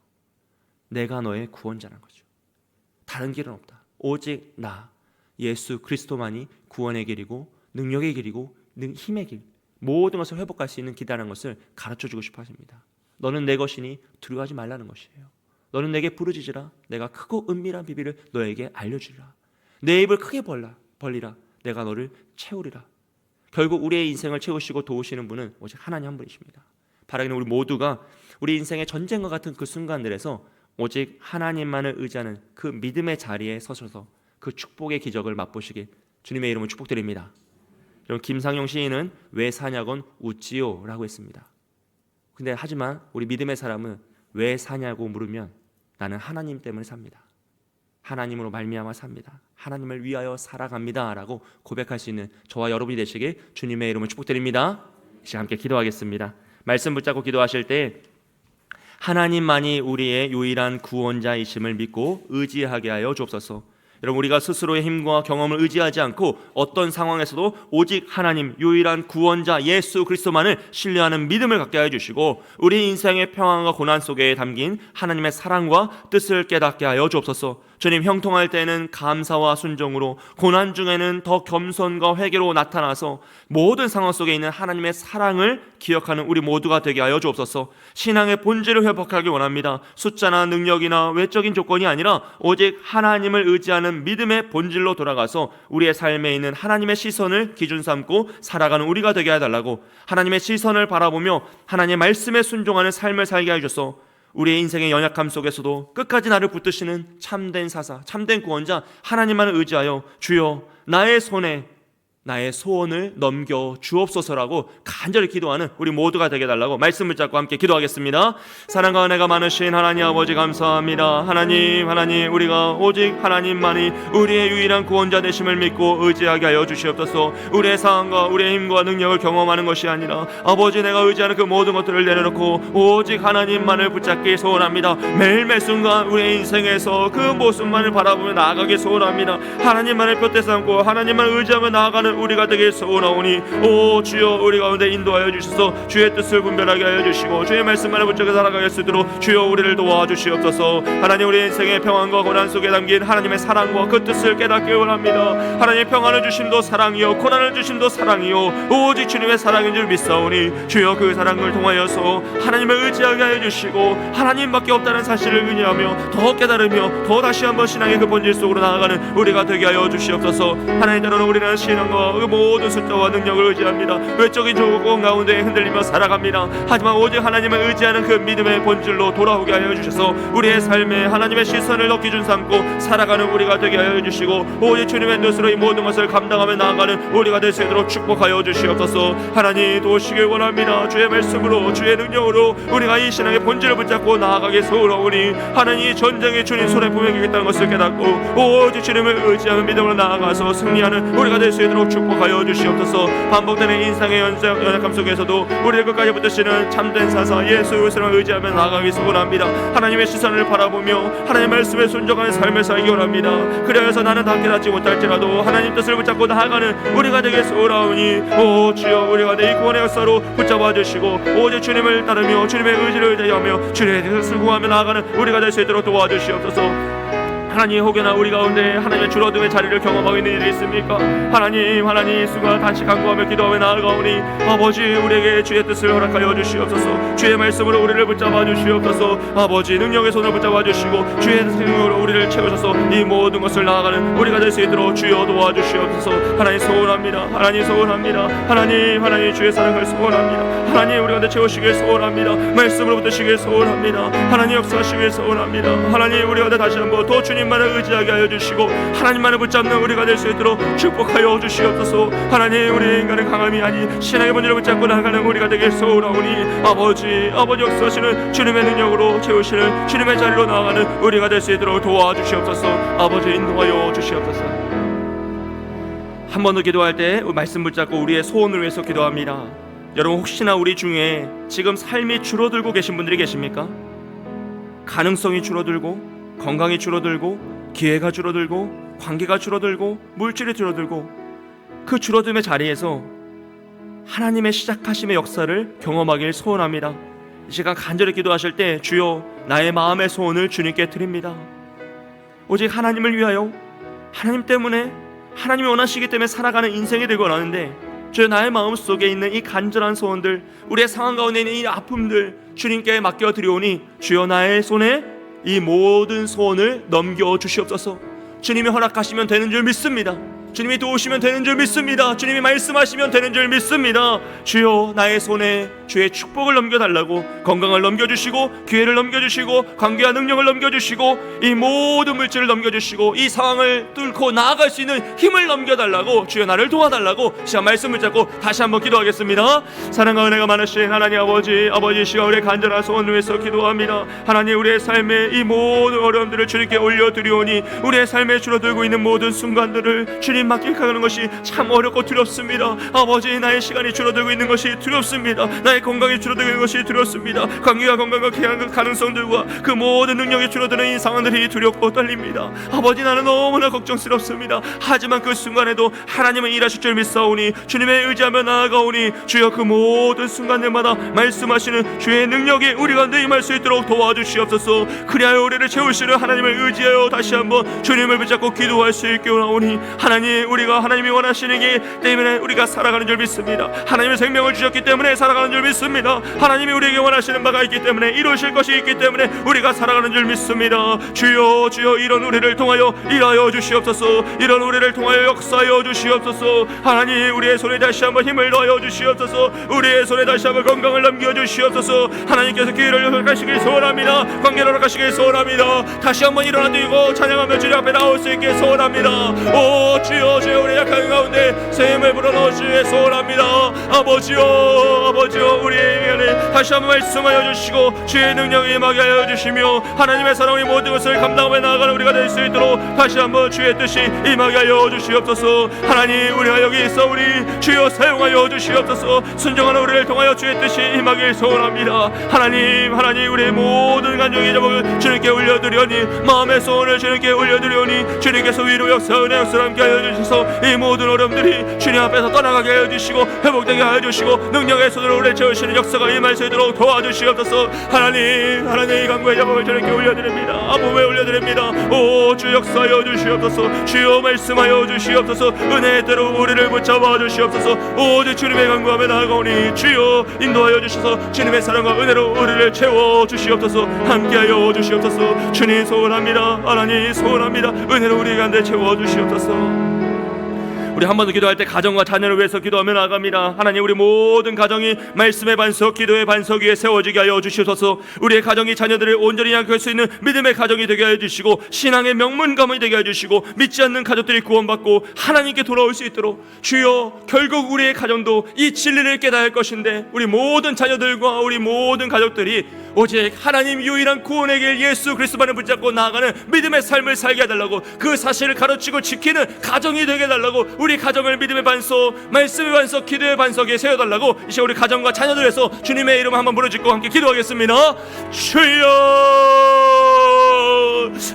내가 너의 구원자라는 거죠. 다른 길은 없다. 오직 나 예수 그리스도만이 구원의 길이고 능력의 길이고 힘의 길, 모든 것을 회복할 수 있는 길이라는 것을 가르쳐주고 싶어 하십니다. 너는 내 것이니 두려워하지 말라는 것이에요. 너는 내게 부르짖으라. 내가 크고 은밀한 비밀을 너에게 알려주리라. 내 입을 크게 벌리라. 내가 너를 채우리라. 결국 우리의 인생을 채우시고 도우시는 분은 오직 하나님 한 분이십니다. 바라기는 우리 모두가 우리 인생의 전쟁과 같은 그 순간들에서 오직 하나님만을 의지하는 그 믿음의 자리에 서셔서 그 축복의 기적을 맛보시길 주님의 이름으로 축복드립니다. 여러분, 김상용 시인은 왜 사냐곤 웃지요 라고 했습니다. 근데 하지만 우리 믿음의 사람은 왜 사냐고 물으면 나는 하나님 때문에 삽니다. 하나님으로 말미암아 삽니다. 하나님을 위하여 살아갑니다 라고 고백할 수 있는 저와 여러분이 되시길 주님의 이름으로 축복드립니다. 이제 함께 기도하겠습니다. 말씀 붙잡고 기도하실 때 하나님만이 우리의 유일한 구원자이심을 믿고 의지하게 하여 주옵소서. 여러분, 우리가 스스로의 힘과 경험을 의지하지 않고 어떤 상황에서도 오직 하나님 유일한 구원자 예수 그리스도만을 신뢰하는 믿음을 갖게 하여 주시고, 우리 인생의 평안과 고난 속에 담긴 하나님의 사랑과 뜻을 깨닫게 하여 주옵소서. 주님, 형통할 때는 감사와 순종으로, 고난 중에는 더 겸손과 회개로 나타나서 모든 상황 속에 있는 하나님의 사랑을 기억하는 우리 모두가 되게 하여 주옵소서. 신앙의 본질을 회복하기 원합니다. 숫자나 능력이나 외적인 조건이 아니라 오직 하나님을 의지하는 믿음의 본질로 돌아가서 우리의 삶에 있는 하나님의 시선을 기준 삼고 살아가는 우리가 되게 해달라고, 하나님의 시선을 바라보며 하나님의 말씀에 순종하는 삶을 살게 해주셔서 우리의 인생의 연약함 속에서도 끝까지 나를 붙드시는 참된 사사, 참된 구원자 하나님만을 의지하여 주여 나의 손에 나의 소원을 넘겨 주옵소서라고 간절히 기도하는 우리 모두가 되게 달라고 말씀을 잡고 함께 기도하겠습니다. 사랑과 은혜가 많으신 하나님 아버지 감사합니다. 하나님 우리가 오직 하나님만이 우리의 유일한 구원자 되심을 믿고 의지하게 하여 주시옵소서. 우리의 상황과 우리의 힘과 능력을 경험하는 것이 아니라 아버지, 내가 의지하는 그 모든 것들을 내려놓고 오직 하나님만을 붙잡기 소원합니다. 매일매 순간 우리의 인생에서 그 모습만을 바라보며 나아가기 소원합니다. 하나님만을 푯대 삼고 하나님만 의지하며 나아가는 우리가 되게 소원하오니, 오 주여 우리 가운데 인도하여 주셔서 주의 뜻을 분별하게 하여 주시고 주의 말씀만을 붙잡고 살아가게 수 있도록 주여 우리를 도와주시옵소서. 하나님, 우리 인생의 평안과 고난 속에 담긴 하나님의 사랑과 그 뜻을 깨닫기 원합니다. 하나님, 평안을 주심도 사랑이요 고난을 주심도 사랑이요 오직 주님의 사랑인 줄 믿사오니 주여 그 사랑을 통하여서 하나님을 의지하게 하여 주시고 하나님밖에 없다는 사실을 의미하며 더 깨달으며 더 다시 한번 신앙의 그 본질 속으로 나아가는 우리가 되게 하여 주시옵소서. 하나님, 때로는 우리는 신앙과 그 모든 숫자와 능력을 의지합니다. 외적인 조건 가운데 흔들리며 살아갑니다. 하지만 오직 하나님을 의지하는 그 믿음의 본질로 돌아오게 하여 주셔서 우리의 삶에 하나님의 시선을 더 기준 삼고 살아가는 우리가 되게 하여 주시고 오직 주님의 뜻으로 이 모든 것을 감당하며 나아가는 우리가 될 수 있도록 축복하여 주시옵소서. 하나님, 도우시길 원합니다. 주의 말씀으로 주의 능력으로 우리가 이 신앙의 본질을 붙잡고 나아가게 소원하오니 하나님, 전쟁의 주님 손에 보명이겠다는 것을 깨닫고 오직 주님을 의지하며 믿음으로 나아가서 승리하는 우리가 될 수 있도록 축복하여 주시옵소서. 반복되는 인생의 연약함 속에서도 우리를 끝까지 붙드시는 참된 사사 예수 그리스도를 의지하며 나아가기 소원합니다. 하나님의 시선을 바라보며 하나님의 말씀에 순종하는 삶을 살기 원합니다. 그래서 나는 다 깨닫지 못할지라도 하나님 뜻을 붙잡고 나아가는 우리가 되게 소원하오니, 오 주여 우리가 내 구원의 역사로 붙잡아 주시고 오직 주님을 따르며 주님의 의지를 의지하며 주님의 뜻을 구하며 나아가는 우리가 될 수 있도록 도와주시옵소서. 하나님, 혹여나 우리 가운데 하나님의 줄어듦의 자리를 경험하고 있는 일이 있습니까? 하나님 수가 단식 간구하며 기도하며 나아가오니 아버지, 우리에게 주의 뜻을 허락하여 주시옵소서. 주의 말씀으로 우리를 붙잡아 주시옵소서. 아버지, 능력의 손을 붙잡아 주시고 주의 능력으로 우리를 채우셔서 이 모든 것을 나아가는 우리가 될 수 있도록 주여 도와주시옵소서. 하나님 소원합니다. 하나님 주의 사랑을 소원합니다. 하나님, 우리 가운데 채우시길 소원합니다. 말씀으로 붙으시길 소원합니다. 하나님, 역사하시길 소원합니다. 하나님, 우리 가운데 다시 한번 더 주님만을 의지하게 하여 주시고 하나님만을 붙잡는 우리가 될 수 있도록 축복하여 주시옵소서. 하나님, 우리 인간의 강함이 아닌 신앙의 본질을 붙잡고 나가는 우리가 되길 소원하오니 아버지 역사하시는 주님의 능력으로 채우시는 주님의 자리로 나아가는 우리가 될 수 있도록 도와주시옵소서. 아버지, 인도하여 주시옵소서. 한 번 더 기도할 때 말씀 붙잡고 우리의 소원을 위해서 기도합니다. 여러분, 혹시나 우리 중에 지금 삶이 줄어들고 계신 분들이 계십니까? 가능성이 줄어들고, 건강이 줄어들고, 기회가 줄어들고, 관계가 줄어들고, 물질이 줄어들고, 그 줄어듦의 자리에서 하나님의 시작하심의 역사를 경험하길 소원합니다. 이 시간 간절히 기도하실 때 주여 나의 마음의 소원을 주님께 드립니다. 오직 하나님을 위하여, 하나님 때문에, 하나님이 원하시기 때문에 살아가는 인생이 되고 나는데 주여, 나의 마음속에 있는 이 간절한 소원들, 우리의 상황 가운데 있는 이 아픔들 주님께 맡겨드리오니 주여 나의 손에 이 모든 소원을 넘겨주시옵소서. 주님이 허락하시면 되는 줄 믿습니다. 주님이 도우시면 되는 줄 믿습니다. 주님이 말씀하시면 되는 줄 믿습니다. 주여 나의 손에 주의 축복을 넘겨달라고, 건강을 넘겨주시고 기회를 넘겨주시고 관계와 능력을 넘겨주시고 이 모든 물질을 넘겨주시고 이 상황을 뚫고 나아갈 수 있는 힘을 넘겨달라고, 주여 나를 도와달라고 시간 말씀을 잡고 다시 한번 기도하겠습니다. 사랑과 은혜가 많으신 하나님 아버지 시간 우리의 간절한 소원을 위해서 기도합니다. 하나님, 우리의 삶의 이 모든 어려움들을 주님께 올려드리오니 우리의 삶에 줄어들고 있는 모든 순간들을 주님 하나님 맡겨가는 것이 참 어렵고 두렵습니다. 아버지, 나의 시간이 줄어들고 있는 것이 두렵습니다. 나의 건강이 줄어들고 있는 것이 두렵습니다. 관계가 건강과 가능성들과 그 모든 능력이 줄어드는 이 상황들이 두렵고 떨립니다. 아버지, 나는 너무나 걱정스럽습니다. 하지만 그 순간에도 하나님은 일하실 줄 믿사오니 주님의 의지하며 나아가오니 주여 그 모든 순간들마다 말씀하시는 주의 능력이 우리 가운데 임할 수 있도록 도와주시옵소서. 그리하여 우리를 채우시는 하나님을 의지하여 다시 한번 주님을 붙잡고 기도할 수 있게 원하오니 하나님, 우리가 하나님이 원하시는 게 때문에 우리가 살아가는 줄 믿습니다. 하나님의 생명을 주셨기 때문에 살아가는 줄 믿습니다. 하나님이 우리에게 원하시는 바가 있기 때문에 이루실 것이 있기 때문에 우리가 살아가는 줄 믿습니다. 주여, 주여, 이런 우리를 통하여 일하여 주시옵소서. 이런 우리를 통하여 역사하여 주시옵소서. 하나님, 우리의 손에 다시 한번 힘을 더하여 주시옵소서. 우리의 손에 다시 한번 건강을 남겨 주시옵소서. 하나님께서 기회를 허락하시길 소원합니다. 관계를 허락하시길 소원합니다. 다시 한번 일어나 뛰고 찬양하며 주님 앞에 나올 수 있게 소원합니다. 오 주여, 주여, 우리 약한 가운데 새 힘을 불어넣어 주시길 소원합니다. 아버지여, 아버지여, 우리의 안에 다시 한번 말씀하여 주시고 주의 능력이 임하게 하여 주시며 하나님의 사랑의 모든 것을 감당하며 나아가는 우리가 될 수 있도록 다시 한번 주의 뜻이 임하게 하여 주시옵소서. 하나님, 우리가 여기 있어 우리 주여 사용하여 주시옵소서. 순종하는 우리를 통하여 주의 뜻이 임하길 소원합니다. 하나님, 하나님, 우리의 모든 간증의 제목을 주님께 올려드리오니 마음의 소원을 주님께 올려드리오니 주님께서 위로 역사 은혜 역사를 함께 하여 주셔서 이 모든 어려움들이 주님 앞에서 떠나가게 하여 주시고 회복되게 하여 주시고 능력의 손으로 우리를 채우시는 역사가 임할 수 있도록 도와주시옵소서. 하나님, 하나님, 이 간구의 제목을 주님께 올려드립니다. 몸에 올려드립니다. 오 주 역사하여 주시옵소서. 주여 말씀하여 주시옵소서. 은혜의 대로 우리를 붙잡아 주시옵소서. 오직 주님의 간구하며 나아가오니 주여 인도하여 주셔서 주님의 사랑과 은혜로 우리를 채워 주시옵소서. 함께하여 주시옵소서. 주님 소원합니다. 하나님 소원합니다. 은혜로 우리 가운데 채워 주시옵소서. 우리 한 번 더 기도할 때 가정과 자녀를 위해서 기도하며 나아갑니다. 하나님, 우리 모든 가정이 말씀의 반석, 기도의 반석 위에 세워지게 하여 주시옵소서. 우리의 가정이 자녀들을 온전히 양육할 수 있는 믿음의 가정이 되게 하여 주시고 신앙의 명문가문이 되게 하여 주시고 믿지 않는 가족들이 구원받고 하나님께 돌아올 수 있도록 주여, 결국 우리의 가정도 이 진리를 깨달을 할 것인데 우리 모든 자녀들과 우리 모든 가족들이 오직 하나님 유일한 구원의 길 예수 그리스도만을 붙잡고 나아가는 믿음의 삶을 살게 해달라고, 그 사실을 가르치고 지키는 가정이 되게 해달라고, 우리 가정을 믿음의 반석, 말씀의 반석, 기도의 반석에 세워달라고 이제 우리 가정과 자녀들에서 주님의 이름 한번 부르짖고 함께 기도하겠습니다. 주여,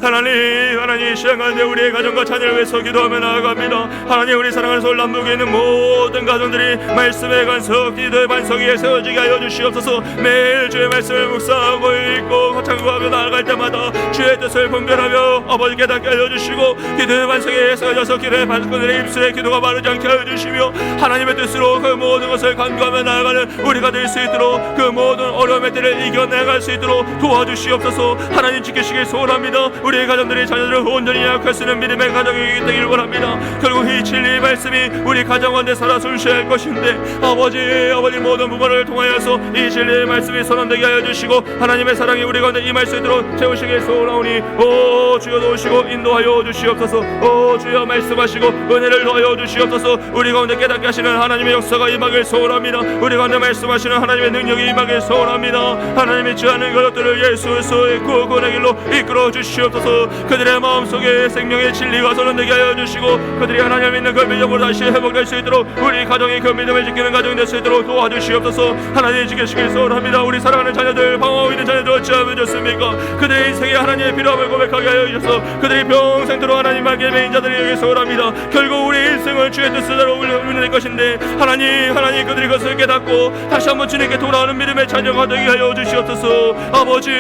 하나님, 하나님, 이 시간 가운데 우리의 가정과 자녀를 위해서 기도하며 나아갑니다. 하나님, 우리 사랑하는 서울 남북에 있는 모든 가정들이 말씀의 반석, 기도의 반석 위에 세워지게 하여 주시옵소서. 매일 주의 말씀을 묵상하고 읽고 참고하며 나아갈 때마다 주의 뜻을 분별하며 아버지 깨닫게 하여 주시고 기도의 반석에 세워져서 기도의 반석들의 입술에 기도가 마르지 않게 하여 주시며 하나님의 뜻으로 그 모든 것을 간구하며 나아가는 우리가 될 수 있도록 그 모든 어려움의 때를 이겨내갈 수 있도록 도와주시옵소서. 하나님 지키시길 소원합니다. 우리의 가정들이 자녀들을 온전히 양육할 수 있는 믿음의 가정이 되길 원합니다. 결국 이 진리의 말씀이 우리 가정 가운데 살아 숨쉬어야 할 것인데 아버지 모든 부모를 통하여서 이 진리의 말씀이 선언되게 하여 주시고 하나님의 사랑이 우리 가운데 임할 수 있도록 채우시길 소원하오니 오 주여 도우시고 인도하여 주시옵소서. 오 주여 말씀하시고 은혜를 더하여 주시옵소서. 우리 가운데 깨닫게 하시는 하나님의 역사가 임하길 소원합니다. 우리 가운데 말씀하시는 하나님의 능력이 임하길 소원합니다. 하나님이 취하는 것들을 예수 그리스도의 구원의 길로 이끌어 주시옵소서. 그들의 마음속에 생명의 진리가 선언되게 하여 주시고 그들이 하나님을 믿는 그 믿음으로 다시 회복될 수 있도록 우리 가정이 그 믿음을 지키는 가정이 될 수 있도록 도와주시옵소서. 하나님 지키시길 소원합니다. 우리 사랑하는 자녀들, 방황하고 있는 자녀들 어찌하면 좋습니까? 그들의 인생에 하나님의 필요함을 고백하게 하여 주셔서 그들이 평생토록 하나님 말씀의 매인자들이 여기 소원합니다. 결국 우리 인생을 주의 뜻대로 운영될 것인데 하나님 그들이 그것을 깨닫고 다시 한번 주님께 돌아오는 믿음의 자녀가 되게 하여 주시옵소서. 아버지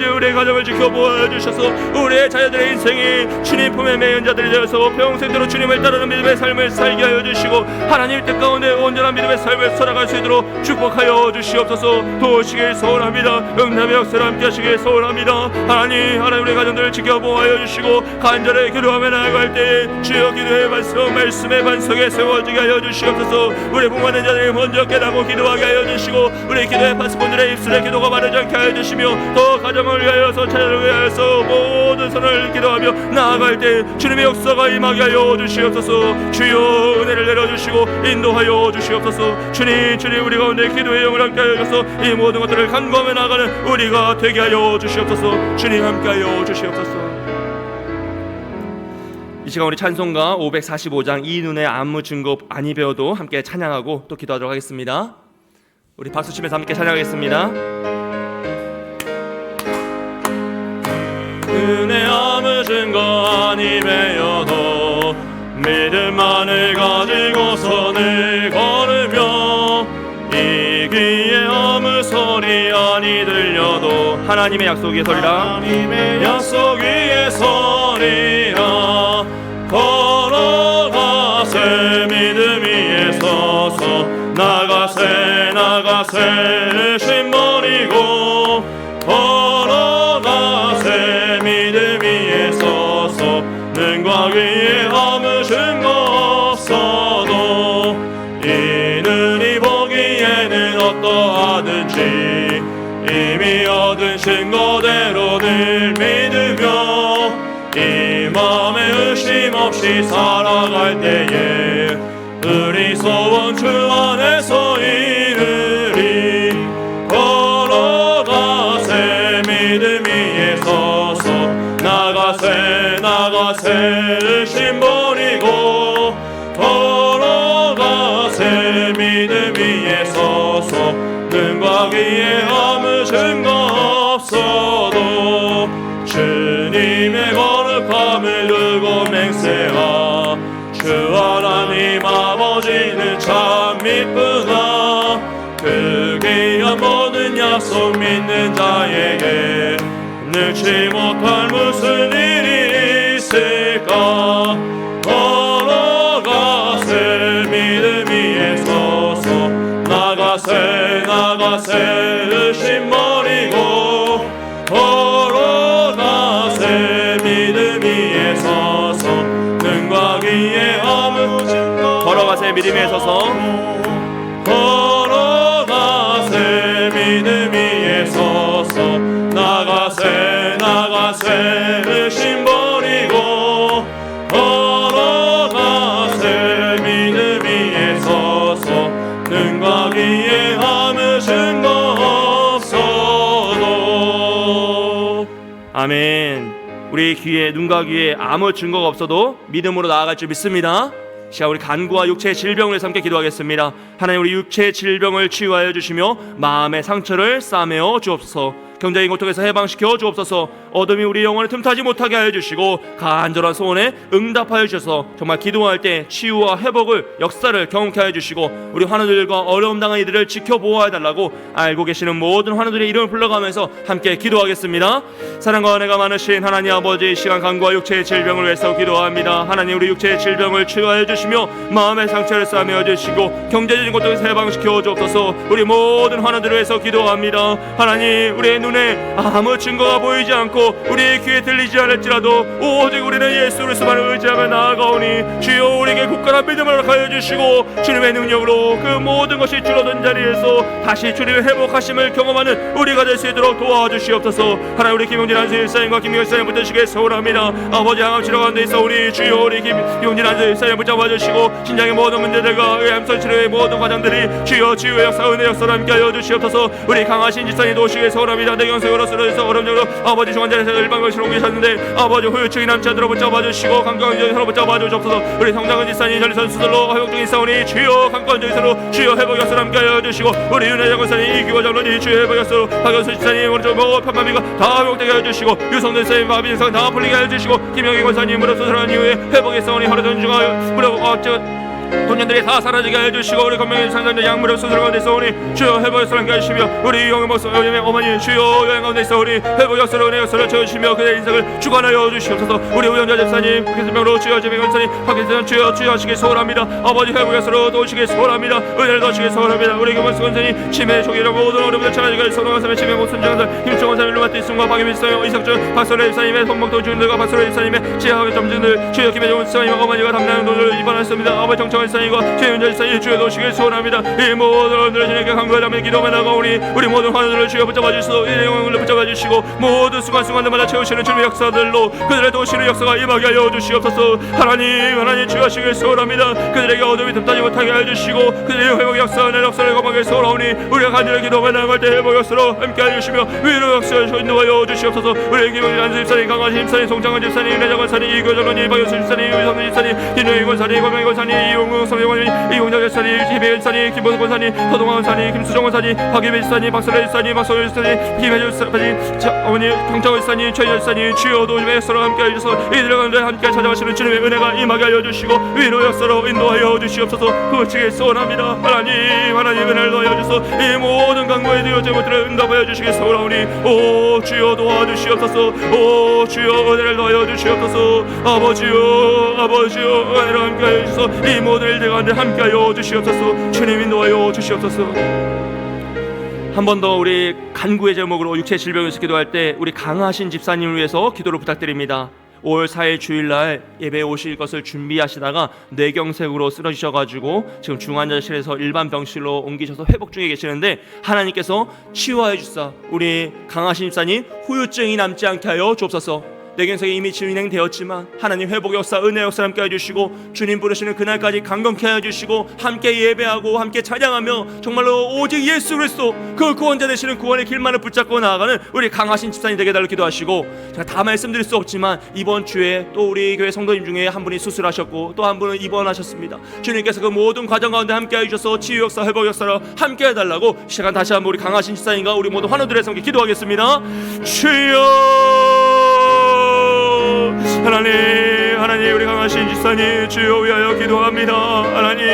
우리의 가정을 지켜보아 주셔서 우리의 자녀들의 인생이 주님 품의 매인자들이 되어서 평생토록 주님을 따르는 믿음의 삶을 살게 하여 주시고 하나님 뜻 가운데 온전한 믿음의 삶을 살아갈 수 있도록 축복하여 주시옵소서. 도우시길 소원합니다. 응답의 역사를 함께 하시길 소원합니다. 하나님 우리 가정들을 지켜보아 주시고 간절히 기도하며 나아갈 때에 주여 기도의 반석, 말씀의 반석에 세워지게 하여 주시옵소서. 우리 부모는 자들이 먼저 깨닫고 기도하게 하여 주시고 우리 기도의 파스폰들의 입술에 기도가 마르지 않게 하여 주시며 더 가정을 위하여서 자녀를 위하여서 모든 선을 기도하며 나아갈 때 주님의 역사가 임하게 하여 주시옵소서. 주여 은혜를 내려주시고 인도하여 주시옵소서. 주님 우리 가운데 기도의 영을 함께 하여 주셔서 이 모든 것들을 간구하며 나아가는 우리가 되게 하여 주시옵소서. 주님 함께 하여 주시옵소서. 이 시간 우리 찬송가 545장 이 눈의 안무 증거 아니 배워도 함께 찬양하고 또 기도하도록 하겠습니다. 우리 박수 치면서 함께 찬양하겠습니다. 눈의 아무 증거 아니 배워도 믿음만을 가지고서 늘 걸으며 이 귀에 아무 소리 아니 들려도 하나님의 약속 위에 서리라 하나님의 약속 위에 서리라 걸어가세 믿음 위에 서서 나가세 의심 버리고 걸어가세 믿음 위에 서서 눈과 귀에 아무 증거 없어도 이 눈이 보기에는 어떠하든지 이미 얻은 증거대로 늘 믿으며 이 마음에 의심 없이 살아갈 때에 우리 소원 주 안에서 이르리 걸어가세 믿음 위에 서서 나가세 의심 버리고 걸어가세 믿음 위에 서서 눈과 귀에 아무 증거 없어도 주님의 거룩함을 두고 맹세하 주 하나님 아버지는 참 이쁘다 그 귀한 모든 약속 믿는 자에게 능치 못할 무슨 일이 있을까 걸어가세 믿음 위에 서서 나가세 의심 버리고 걸어가세 믿음 위에 서서 눈과 귀에 아무 증거 걸어가세 믿음 위에 서서 걸어가세 믿음 위에 서서 나가세 의심 버리고 걸어가세 믿음 위에 서서 눈과 귀에 아무 증거 없어도 아멘. 우리 귀에 눈과 귀에 아무 증거가 없어도 믿음으로 나아갈 줄 믿습니다. 시간 우리 간구와 육체의 질병을 위해서 함께 기도하겠습니다. 하나님 우리 육체의 질병을 치유하여 주시며 마음의 상처를 싸매어 주옵소서. 경제인 고통에서 해방시켜 주옵소서. 어둠이 우리 영혼을 틈타지 못하게 하여 주시고 간절한 소원에 응답하여 주셔서 정말 기도할 때 치유와 회복을 역사를 경험케 하여 주시고 우리 환우들과 어려움 당한 이들을 지켜 보호해 달라고 알고 계시는 모든 환우들의 이름을 불러가면서 함께 기도하겠습니다. 사랑과 은혜가 많으신 하나님 아버지, 시간 간구와 육체의 질병을 위해서 기도합니다. 하나님 우리 육체의 질병을 치유하여 주시며 마음의 상처를 싸매어 주시고 경제적인 고통에서 해방시켜 주옵소서. 우리 모든 환우들을 위해서 기도합니다. 하나님 우리의 눈에 아무 증거가 보이지 않고 우리의 귀에 들리지 않을지라도 오직 우리는 예수 그리스도만을 의지하며 나아가오니 주여 우리에게 굳건한 믿음을 허락하여 주시고 주님의 능력으로 그 모든 것이 줄어든 자리에서 다시 주님의 회복하심을 경험하는 우리가 될 수 있도록 도와주시옵소서. 하나님 우리 김용진 안수 일사님과 김용진 사님 붙드시게 소원합니다. 아버지 항암 치료 가운데 있어 우리 주여 우리 김용진 안수 일사님 붙잡아 주시고 신장의 모든 문제들과 의암선 치료의 모든 과정들이 주여 치유의 역사 은혜 역사로 함께 하여 주시옵소서. 우리 강하신 지선이 도시게 소원합니다. 내경색으로 쓰러져서 어려움적으로 아버지 중환자에서 일방병실로 계셨는데 아버지 후유증이 남지 않도록 붙잡아 주시고 강건적인 붙잡아 주옵소서. 우리 성장은 지산이 전리선 수술로 회복 중인 사오니 주여 강건적인 서로 주여 회복 역사로 함께 하여 주시고 우리 윤혜장 권사님 이규호 장로님 주여 회복 역사로 박연수 지사님 오른쪽 모 편마비가 다 회복되게 하여 주시고 유성된 사님 마비 증상 다 풀리게 하여 주시고 김영희 권사님 무릎 수술한 이후에 회복의 사오니 하루 전주가 무릎 돈년들이 다 사라지게 해주시고 우리 건명의 상상자 양무릎 수술 가운데 있어오니 주여 회복 역사를 함께 해주시며 우리 영의 모습 어머니 주여 여행 가운데 있어오니 회복 역사를 은혜 역사를 채워주시며 그의 인생을 주관하여 주시옵소서. 우리 우영자 집사님 파킨슨병으로 주여 재명 권사님 파킨슨 주여 하시길 소원합니다. 아버지 회복 역사로 도우시길 소원합니다. 은혜를 도우시길 소원합니다. 우리 김원수 권사님 치매 조기로 모든 어려움을 찾아주길 소원하사며 치매 모순 장사 김충 권사님 루마트 이승과 박예민 집사님 이석준 박소래 집사님의 손목도 중들과 박소래 집사님의 지하학의 점증들 주여 김혜정 집사님 어머니가 담당한 돈을 입원하셨습니다. 아버지 정청 신성한 산이과 죄인자의 산이 주여 도시길 소원합니다. 이 모든 분들을 주님께 간구하며 기도만 나가오니 우리 모든 환우들을 주여 붙잡아 주시고 이 영혼을 붙잡아 주시고 모든 순간순간들마다 채우시는 주님의 역사들로 그들의 도시의 역사가 임하게 하여 주시옵소서. 하나님 주하시길 소원합니다. 그들에게 어둠이 듭다지 못하게 해주시고 그들의 회복 역사 내 역사를 거하게 소원하오니 우리가 간절히 기도만 나갈 때 회복 역사로 함께 해주시며 위로 역사를 인도하여 주시옵소서. 우리의 기본 안수 집사님 강화시 집사님 송창원 집사님 내장관 사님 이교정원님 박효수 집사님 의성근 집사님 김노희 권사님 권명희 권사님 이용국 성대원님 이용자 집사님 김혜연 집사님 김보석 권사님 서동환 권사님 김수정 권사님 박예배 집사님 박설래 집사님 박소연 집사님 김혜주 집사님 어머니 강창원 집사님 최현 집사님 주여 도심의 역사로 함께 해주셔서 이들의 가운데 함께 찾아가시는 주님의 은혜가 임하게 하여 주시고 위로 역사로 인도하여 주시옵소서. 그치게 소원합니다. 하나님 은혜를 더하여 주소서. 이 모든 강구에 되어 제못들을 응답하여 주시기 소원하오니 오 주여 도와주시옵소서. 오 주여 은혜를 더하여 주시옵소서. 아버지여 은혜를 함께 하여 주소서. 이 모든 일들 가운데 함께 하여 주시옵소서. 주님 인도하여 주시옵소서. 한 번 더 우리 간구의 제목으로 육체 질병에서 기도할 때 우리 강하신 집사님을 위해서 기도를 부탁드립니다. 5월 4일 주일날 예배에 오실 것을 준비하시다가 뇌경색으로 쓰러지셔가지고 지금 중환자실에서 일반 병실로 옮기셔서 회복 중에 계시는데 하나님께서 치유하여 주사 우리 강하신 집사님 후유증이 남지 않게 하여 주옵소서. 뇌경색이 이미 진행되었지만 하나님 회복 역사 은혜 역사 함께 해주시고 주님 부르시는 그날까지 강건케 해주시고 함께 예배하고 함께 찬양하며 정말로 오직 예수 그리스도 그 구원자 되시는 구원의 길만을 붙잡고 나아가는 우리 강하신 집사님 되게 달라 기도하시고 제가 다 말씀드릴 수 없지만 이번 주에 또 우리 교회 성도님 중에 한 분이 수술하셨고 또 한 분은 입원하셨습니다. 주님께서 그 모든 과정 가운데 함께 해주셔서 치유 역사 회복 역사로 함께 해달라고 시간 다시 한번 우리 강하신 집사님과 우리 모든 환우들의 성기 기도하겠습니다. 주여 하나님 우리 강하신 집사님 주여 위하여 기도합니다. 하나님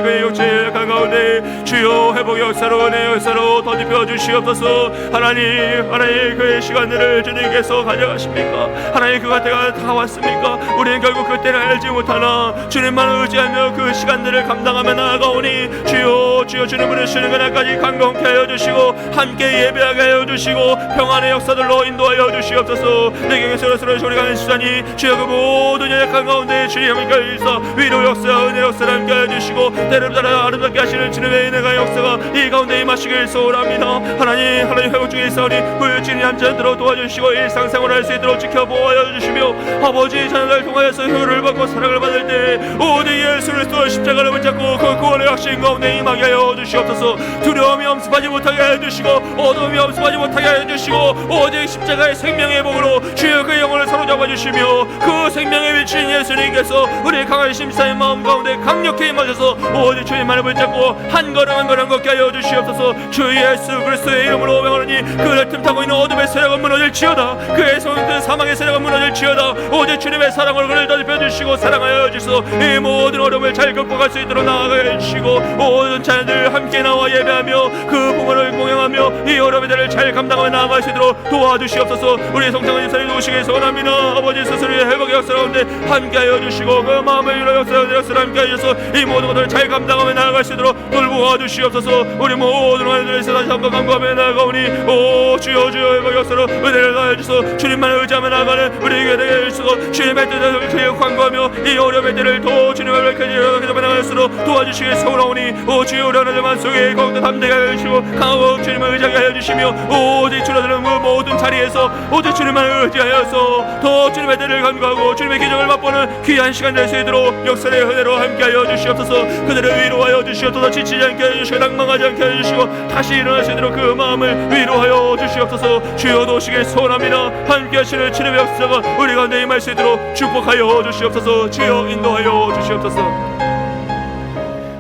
그의 육체의 약한 가운데 주여 회복 역사로 은혜 역사로 덧입혀 주시옵소서. 하나님 그의 시간들을 주님께서 가져가십니까? 하나님 그가 때가 다 왔습니까? 우리는 결국 그때를 알지 못하나 주님만을 의지하며 그 시간들을 감당하며 나아가오니 주여 주님 부르시는 그날까지 강건케 하여 주시고 함께 예배하게 하여 주시고 평안의 역사들로 인도하여 주시옵소서. 내게 서로서로 우리 강하신 집사님 주여 그 모든 연약한 가운데 주님 함께 하시사 위로 역사 은혜 역사를 함께 해주시고 때를 따라 아름답게 하시는 주님의 은혜가 역사가 이 가운데 임하시길 소원합니다. 하나님 회복 중에 있사오니 후유증이 한자들로 도와주시고 일상생활을 할 수 있도록 지켜보아 주시며 아버지 자녀들 통하여서 효를 받고 사랑을 받을 때 오직 예수 그리스도의 십자가를 붙잡고 그 구원의 확신 가운데 임하게 하여 주시옵소서. 두려움이 엄습하지 못하게 해주시고 어둠이 엄습하지 못하게 해주시고 오직 십자가의 생명의 복으로 주여 그 영혼을 사로잡아 주시며 그 생명의 위치인 예수님께서 우리 강하신 집사님 마음 가운데 강력히 임하셔서 오직 주님만을 붙잡고 한 걸음 걷게 하여 주시옵소서. 주 예수 그리스도의 이름으로 명하노니 그를 틈타고 있는 어둠의 세력은 무너질지어다. 그의 손든 사망의 세력은 무너질지어다. 오직 주님의 사랑으로 그를 덧입혀 주시고 사랑하여 주시소. 이 모든 어려움을 잘 극복할 수 있도록 나아가게 해주시고 모든 자녀들 함께 나와 예배하며 그 부모를 공양하며 이 어려움들을 잘 감당하며 나아갈 수 있도록 도와주시옵소서. 우리 성창원 집사님 오시길 소원합니다. 아버지 스스로의 회복의 역사 가운데 함께하여 주시고 그 마음의 위로 역사를 함께 하셔서 이 모든 것들을 잘 감당하며 나아갈 수 있도록 돌보아 주시옵소서. 우리 모든 하나님들에서 다시 한번 간구하며 나아가오니 오 주여 회복 역사로 은혜를 다하여 주소서. 주님만을 의지하며 나아가는 우리에게 되게 해주소서. 주님의 뜻을 주여 간구하며 이 어려움의 때를 또 주님을 기도하며 나아갈 수 있도록 도와주시길 소원하오니 오 주여 우리 하나님 마음속에 더욱더 담대하게 하여 주시고 강하고 주님을 의지하게 하여 주시며 오직 줄어드는 그 모든 자리에서 오직 주님만을 의지하여서 더 주님의 때를 간구하고 주님의 기적을 맛보는 귀한 시간 될 수 있도록 역사의 은혜로 함께하여 주시옵소서. 그들을 위로하여 주시옵소서. 지치지 않게 해주시고 낭망하지 않게 해주시고 다시 일어날 수 있도록 그 마음을 위로하여 주시옵소서. 주여 도시길 소원합니다. 함께하시는 주님의 역사가 우리 가운데 임할 수 있도록 축복하여 주시옵소서. 주여 인도하여 주시옵소서.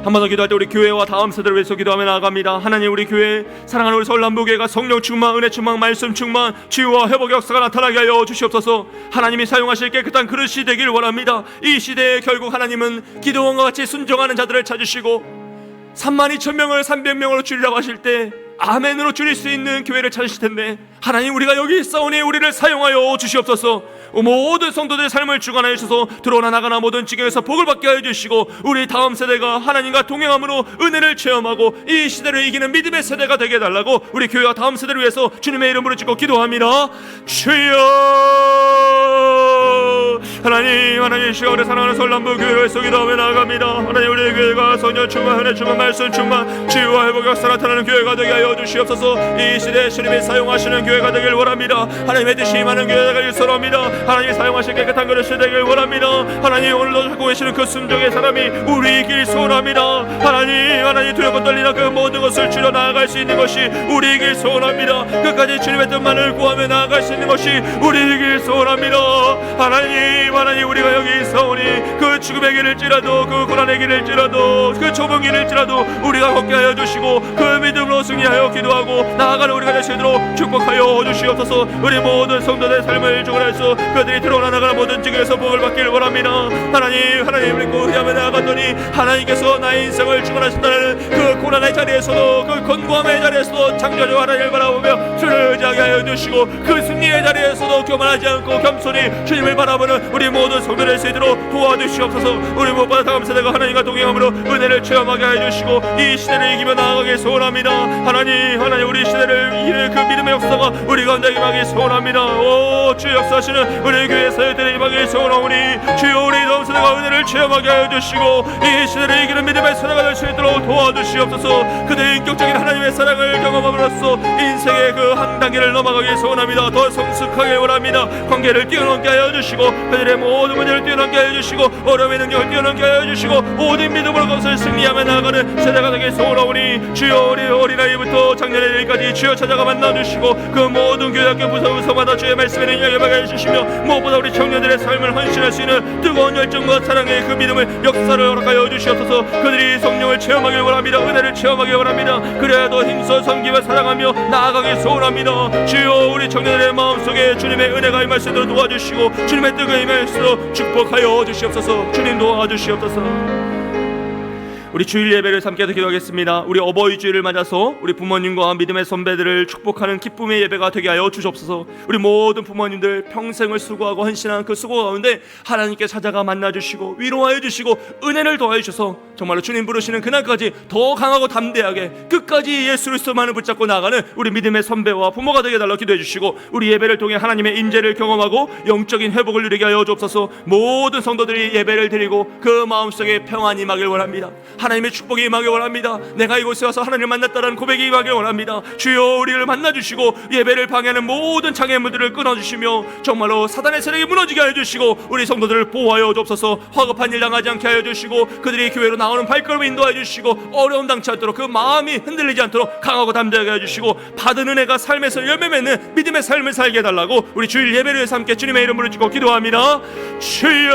한 번 더 기도할 때 우리 교회와 다음 세대를 위해서 기도하며 나아갑니다. 하나님 우리 교회 사랑하는 우리 서울 남부교회가 성령 충만 은혜 충만 말씀 충만 치유와 회복의 역사가 나타나게 하여 주시옵소서. 하나님이 사용하실 깨끗한 그릇이 되길 원합니다. 이 시대에 결국 하나님은 기도원과 같이 순종하는 자들을 찾으시고 32,000명을 300명으로 줄이라고 하실 때 아멘으로 줄일 수 있는 교회를 찾으실 텐데 하나님 우리가 여기 있사오니 우리를 사용하여 주시옵소서. 모든 성도들의 삶을 주관하여 주셔서 들어오나 나가나 모든 지경에서 복을 받게 하여 주시고 우리 다음 세대가 하나님과 동행함으로 은혜를 체험하고 이 시대를 이기는 믿음의 세대가 되게 해달라고 우리 교회와 다음 세대를 위해서 주님의 이름으로 짓고 기도합니다. 주여 하나님 시간에 사랑하는 설남부 교회를 위해서 기도하며 나아갑니다. 하나님 우리 교회가 성령 충만, 은혜 충만, 말씀 충만, 치유와 회복 역사 나타나는 교회가 되게 하여 주시옵소서. 이 시대에 주님이 사용하시는 교회가 되길 원합니다. 하나님의 뜻이 많은 교회가 되길 소원합니다. 하나님이 사용하실 깨끗한 그릇이 되길 원합니다. 하나님 오늘도 찾고 계시는 그 순종의 사람이 우리이길 소원합니다. 하나님 두렵고 떨리나 그 모든 것을 줄여 나아갈 수 있는 것이 우리이길 소원합니다. 끝까지 주님의 뜻만을 구하며 나아갈 수 있는 것이 우리이길 소원합니다. 하나님 우리가 여기 있사오니 그 죽음의 길일지라도 그 고난의 길일지라도 그 좁은 길일지라도 우리가 걷게 하여 주시고 그 믿음으로 승리하여 기도하고 나아가는 우리가 되시도록 축복하여 주시옵소서. 우리 모든 성도들의 삶을 주관해서 그들이 들어오나 나가는 모든 지경에서 복을 받기를 원합니다. 하나님 우리 의하며 나아갔더니 하나님께서 나의 인생을 주관하신다는 그 고난의 자리에서도 그 건고함의 자리에서도 창조주 하나님을 바라보며 주를 의지하게 하여 주시고 그 승리의 자리에서도 교만하지 않고 겸손히 주님을 바라보는 우리 모든 성도들 수 있도록 도와주시옵소서. 우리 무엇보다 다음 세대가 하나님과 동행함으로 은혜를 체험하게 하여 주시고 이 시대를 이기며 나아가기 소원합니다. 하나님 우리 시대를 이길 그 믿음의 역사가 우리 가운데 임하기 소원합니다. 주 역사하시는 우리 교회 사역들의 임하기 소원하오니 주여 우리 다음 세대가 은혜를 체험하게 하여 주시고 이 시대를 이기는 믿음의 사랑가 될 수 있도록 도와주시옵소서. 그들의 인격적인 하나님의 사랑을 경험함으로써 인생의 그 한 단계를 넘어가기 소원합니다. 더 성숙하게 원합니다. 관계를 뛰어넘게 하여 주시고 그들의 모든 문제를 뛰어넘게 하여 주시고 어려움의 능력을 뛰어넘게 하여 주시고 모든 믿음으로 그것을 승리하며 나아가는 세대가 되기 소원하오니 주여 우리 어린아이부터 작년의 일까지 주여 찾아가 만나주시고 그 모든 교회학교 부서마다 주의 말씀에 능력을 받게 해주시며 무엇보다 우리 청년들의 삶을 헌신할 수 있는 뜨거운 열정과 사랑의 그 믿음을 역사를 허락하여 주시옵소서. 그들이 성령을 체험하길 원합니다. 은혜를 체험하길 원합니다. 그래야 더 힘써 섬기며 사랑하며 나아가기 소원합니다. 주여 우리 청년들의 마음속에 주님의 은혜가 임할 수 있도록 도와주시고 주님의 뜻이 임할 수 있도록 축복하여 주시옵소서. 주님 도와주시옵소서. 우리 주일 예배를 함께 기도하겠습니다. 우리 어버이 주일을 맞아서 우리 부모님과 믿음의 선배들을 축복하는 기쁨의 예배가 되게 하여 주시옵소서. 우리 모든 부모님들 평생을 수고하고 헌신한 그 수고 가운데 하나님께 찾아가 만나주시고 위로하여 주시고 은혜를 더하여 주셔서 정말로 주님 부르시는 그날까지 더 강하고 담대하게 끝까지 예수 그리스도만을 붙잡고 나아가는 우리 믿음의 선배와 부모가 되게 달라 기도해 주시고 우리 예배를 통해 하나님의 인재를 경험하고 영적인 회복을 누리게 하여 주옵소서. 모든 성도들이 예배를 드리고 그 마음속에 평안이 임하길 원합니다. 하나님의 축복이 임하길 원합니다. 내가 이곳에 와서 하나님을 만났다는 고백이 임하길 원합니다. 주여 우리를 만나주시고 예배를 방해하는 모든 장애물들을 끊어주시며 정말로 사단의 세력이 무너지게 하여 주시고 우리 성도들을 보호하여 주옵소서. 화급한 일 당하지 않게 하여 주시고 그들이 교회로 나오는 발걸음을 인도하여 주시고 어려움 당치 않도록 그 마음이 흔들리지 않도록 강하고 담대하게 하여 주시고 받은 은혜가 삶에서 열매 맺는 믿음의 삶을 살게 해달라고 우리 주일 예배를 위해서 함께 주님의 이름으로 주고 기도합니다. 주여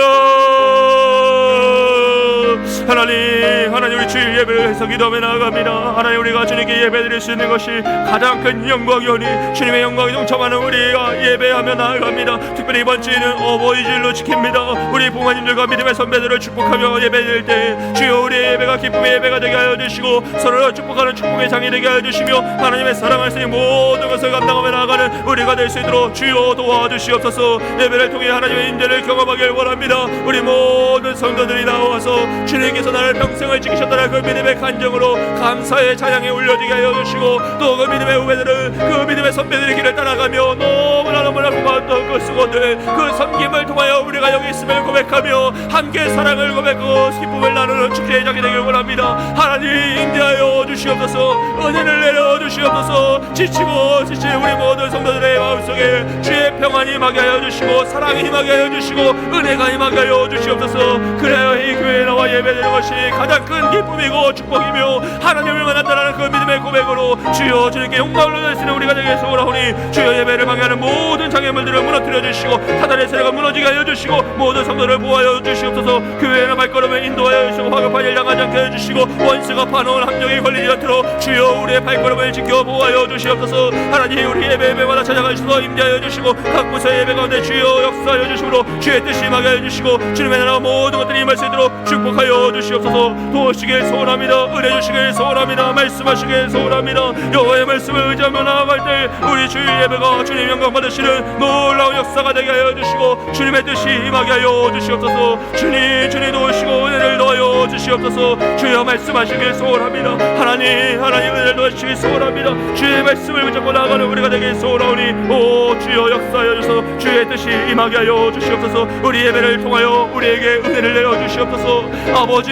하나님 우리 주일 예배를 해서 기도하며 나아갑니다. 하나님 우리가 주님께 예배드릴 수 있는 것이 가장 큰 영광이오니 주님의 영광이 동참하는 우리가 예배하며 나아갑니다. 특별히 이번 주일은 어버이 주일로 지킵니다. 우리 부모님들과 믿음의 선배들을 축복하며 예배드릴 때 주여 우리의 예배가 기쁨의 예배가 되게 하여 주시고 서로를 축복하는 축복의 장이 되게 하여 주시며 하나님의 사랑할 수 있는 모든 것을 감당하며 나아가는 우리가 될 수 있도록 주여 도와주시옵소서. 예배를 통해 하나님의 인재를 경험하길 원합니다. 우리 모든 성도들이 나와서 주님께서 나를 평생을 지키셨다는 그 믿음의 간정으로 감사의 찬양에 올려지게 하여 주시고 또 그 믿음의 후배들은 그 믿음의 선배들의 길을 따라가며 너무나 고마웠던 그 수고들 그 섬김을 통하여 우리가 여기 있음을 고백하며 함께 사랑을 고백하고 기쁨을 나누는 축제의 장이 되길 원합니다. 하나님 인도하여 주시옵소서. 은혜를 내려 주시옵소서. 지치고 지친 우리 모든 성도들의 마음속에 주의 평안이 임하게 하여 주시고 사랑이 임하게 하여 주시고 은혜가 임하게 하여 주시옵소서. 그래야 이 교회에 나와 예배드리는 것이 가장 큰 기쁨이고 축복이며 하나님을 만났다는 그 믿음의 고백으로 주여 주님께 영광을 돌리시는 우리가 되게 소원하오니 주여 예배를 방해하는 모든 장애물들을 무너뜨려 주시고 사단의 세력을 무너지게 하여 주시고 모든 성도를 보호하여 주시옵소서. 교회의 발걸음을 인도하여 주시고 화급한 일 당하지 않게 해주시고 원수가 파놓은 함정에 걸리지 않도록 주여 우리의 발걸음을 지켜 보호하여 주시옵소서. 하나님 우리 예배마다 찾아가 주셔서 임재하여 주시고 각 부서의 예배 가운데 주여 역사하여 주시므로 주의 뜻이 임하게 하여 주시고 주님의 나라 모든 것들이 임할 수 있도록 축복하여 주시옵소서. 도우시길 소원합니다. 은혜 주시길 소원합니다. 말씀하시길 소원합니다. 여호와의 말씀을 의지하며 나아갈 때 우리 주일 예배가 주님 영광 받으시는 놀라운 역사가 되게 하여 주시고 주님의 뜻이 임하게 하여 주시옵소서. 주님 도우시고 은혜를 더하여 주시옵소서. 주시옵소서. 주여 말씀하시길 소원합니다. 하나님 은혜를 도와주시길 소원합니다. 주의 말씀을 붙잡고 나아가는 우리가 되길 소원하오니 오 주여 역사하여 주셔서 주의 뜻이 임하게 하여 주시옵소서. 우리 예배를 통하여 우리에게 은혜를 내려 주시옵소서. 아버지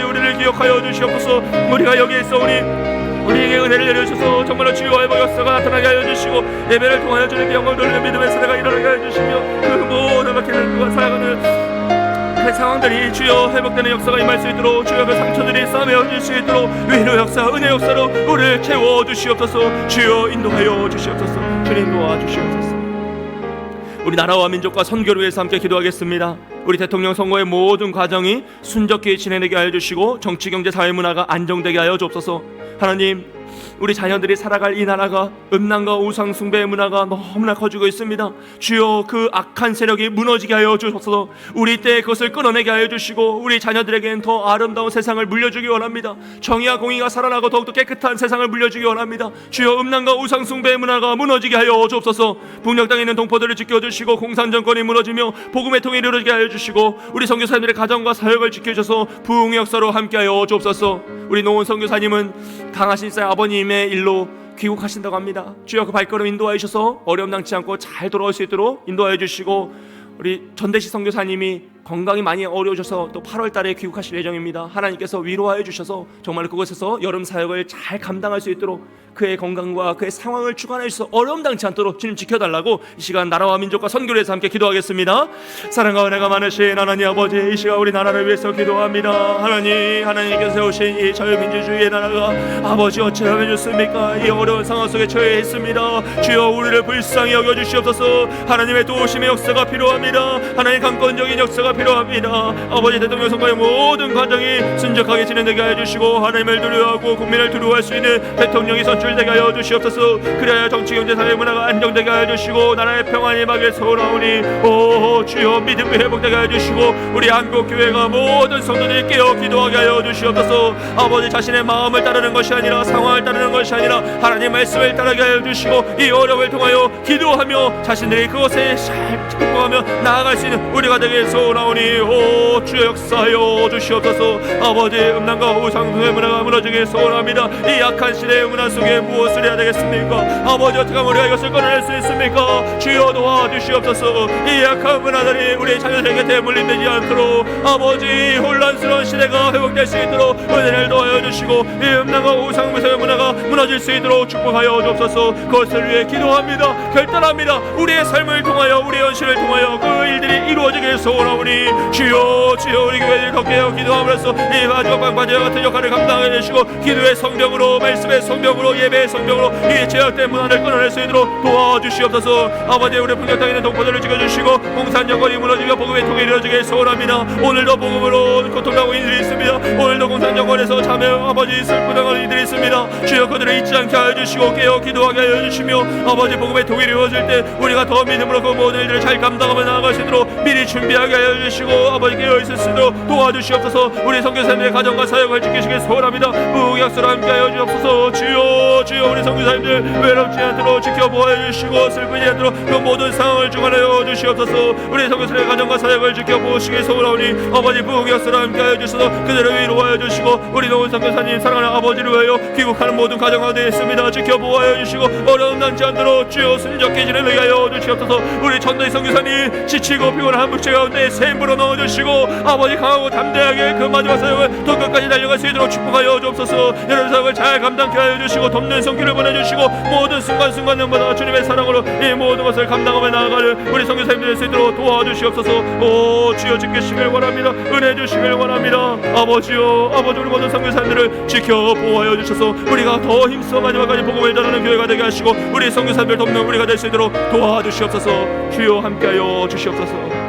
우리를 기억하여 주시옵소서. 우리가 여기에 있어오니 우리에게 은혜를 내려주셔서 정말로 주여의 역사가 나타나게 하여 주시고 예배를 통하여 주님께 영광을 돌리는 믿음의 사례가 일어나게 하여 주시며 그 모든 막히는 그가 살아가는 그 상황들이 주여 회복되는 역사가 임할 수 있도록 주여 그 상처들이 싸매어질 수 있도록 위로 역사 은혜 역사로 우리를 채워주시옵소서. 주여 인도하여 주시옵소서. 주님 도와주시옵소서. 우리 나라와 민족과 선교를 위해서 함께 기도하겠습니다. 우리 대통령 선거의 모든 과정이 순적히 진행되게 하여 주시고 정치, 경제, 사회, 문화가 안정되게 하여 주옵소서. 하나님 우리 자녀들이 살아갈 이 나라가 음란과 우상 숭배의 문화가 너무나 커지고 있습니다. 주여 그 악한 세력이 무너지게 하여 주옵소서. 우리 때에 그것을 끊어내게 하여 주시고 우리 자녀들에게는 더 아름다운 세상을 물려주기 원합니다. 정의와 공의가 살아나고 더욱더 깨끗한 세상을 물려주기 원합니다. 주여 음란과 우상 숭배의 문화가 무너지게 하여 주옵소서. 북녘 땅에 있는 동포들을 지켜주시고 공산정권이 무너지며 복음의 통일이 이루어지게 하여 주시고 우리 선교사님들의 가정과 사역을 지켜주셔서 부흥의 역사로 함께하여 주옵소서. 우리 노원 선교사님은 강하신 쌀 아버님의 일로 귀국하신다고 합니다. 주여 그 발걸음 인도하여 주셔서 어려움 당치 않고 잘 돌아올 수 있도록 인도하여 주시고 우리 전대시 선교사님이 건강이 많이 어려우셔서 또 8월 달에 귀국하실 예정입니다. 하나님께서 위로하여 주셔서 정말 그곳에서 여름 사역을 잘 감당할 수 있도록 그의 건강과 그의 상황을 주관하여 주셔서 어려움 당치 않도록 주님 지켜달라고 이 시간 나라와 민족과 선교를 위해서 함께 기도하겠습니다. 사랑과 은혜가 많으신 하나님 아버지, 이 시간 우리 나라를 위해서 기도합니다. 하나님께서 세우신 이 자유민주주의의 나라가 아버지 어찌하면 좋습니까? 이 어려운 상황 속에 처해 있습니다. 주여 우리를 불쌍히 여겨주시옵소서. 하나님의 도우심의 역사가 필요합니다. 하나님 강권적인 역사가 필요합니다. 아버지 대통령 선거의 모든 과정이 순적하게 진행되게 하여 주시고 하나님을 두려워하고 국민을 두려워할 수 있는 대통령이 선출되게 하여 주시옵소서. 그래야 정치, 경제, 사회, 문화가 안정되게 하여 주시고 나라의 평안이 임하게 소원하오니 오 주여 믿음이 회복되게 하여 주시고 우리 한국교회가 모든 성도들이 깨어 기도하게 하여 주시옵소서. 아버지 자신의 마음을 따르는 것이 아니라 상황을 따르는 것이 아니라 하나님 말씀을 따르게 하여 주시고 이 어려움을 통하여 기도하며 자신들이 그것에 잘 극복하며 나아갈 수 있는 우리가 되게 소원하오니 오 주여 역사하여 주시옵소서. 아버지 음란과 우상숭의 문화가 무너지게 소원합니다. 이 약한 시대의 문화 속에 무엇을 해야 되겠습니까? 아버지 어떻게 하면 우리가 이것을 끊어낼 수 있습니까? 주여 도와주시옵소서. 이 약한 문화들이 우리 자녀들 곁에 물림되지 않도록 아버지 혼란스러운 시대가 회복될 수 있도록 은혜를 도와여 주시고 이 음란과 우상숭의 문화가 무너질 수 있도록 축복하여 주옵소서. 그것을 위해 기도합니다. 결단합니다. 우리의 삶을 통하여 우리의 현실을 통하여 그 일들이 이루어지길 소원하오니 주여 우리 교회를 더 깨어 기도함으로써 이 마지막 방파제 같은 역할을 감당해 주시고 기도의 성벽으로 말씀의 성벽으로 예배의 성벽으로 이 제약된 문화를 끊어낼 수 있도록 도와주시옵소서. 아버지 우리 북녘 땅에 있는 동포들을 지켜주시고 공산정권이 무너지며 복음의 통일이 이루어지게 소원합니다. 오늘도 복음으로 고통당하고 이들이 있습니다. 오늘도 공산정권에서 자매 아버지 슬프당하는 이들이 있습니다. 주여 그들을 잊지 않게 하여 주시고 깨어 기도하게 하여 주시며 아버지 복음의 통일이 이루어질 때 우리가 더 믿음으로 그 모든 일들을 잘 감당하며 나아갈 수 있도록 미리 준비하게 하여 주시고 아버지 깨어있을 수 있도록 도와주시옵소서. 우리 선교사님들의 가정과 사역을 지키시길 소원합니다. 부흥약수로 함께하여 주옵소서. 주여 우리 선교사님들 외롭지 않도록 지켜보아 주시고 슬프지 않도록 그 모든 상황을 주관하여 주시옵소서. 우리 선교사님의 가정과 사역을 지켜보시길 소원하오니 아버지 부흥약수로 함께하여 주셔서 그들을 위로하여 주시고 우리 노원 선교사님 사랑하는 아버지를 위하여 귀국하는 모든 가정 가운데 있습니다. 지켜보아 주시고 어려움 당치 않도록 주여 순적히 진행하게 하여 주시옵소서. 우리 전도의 선교사님 지치고 피곤한 한국체 가운데 새 힘으로 넣어주시고 아버지 강하고 담대하게 그 마지막 사역을 더 끝까지 달려갈 수 있도록 축복하여 주옵소서. 이런 사역을 잘 감당케 하여 주시고 돕는 손길을 보내주시고 모든 순간순간마다 주님의 사랑으로 이 모든 것을 감당하며 나아가는 우리 선교사님들 될 수 있도록 도와주시옵소서. 오 주여 지키시길 원합니다. 은혜 주시길 원합니다. 아버지여 우리 모든 선교사님들을 지켜보아여 주셔서 우리가 더 힘써 마지막까지 복음을 전하는 교회가 되게 하시고 우리 선교사님들 돕는 우리가 될 수 있도록 도와주시옵소서. 주여 함께하여 주시옵소서.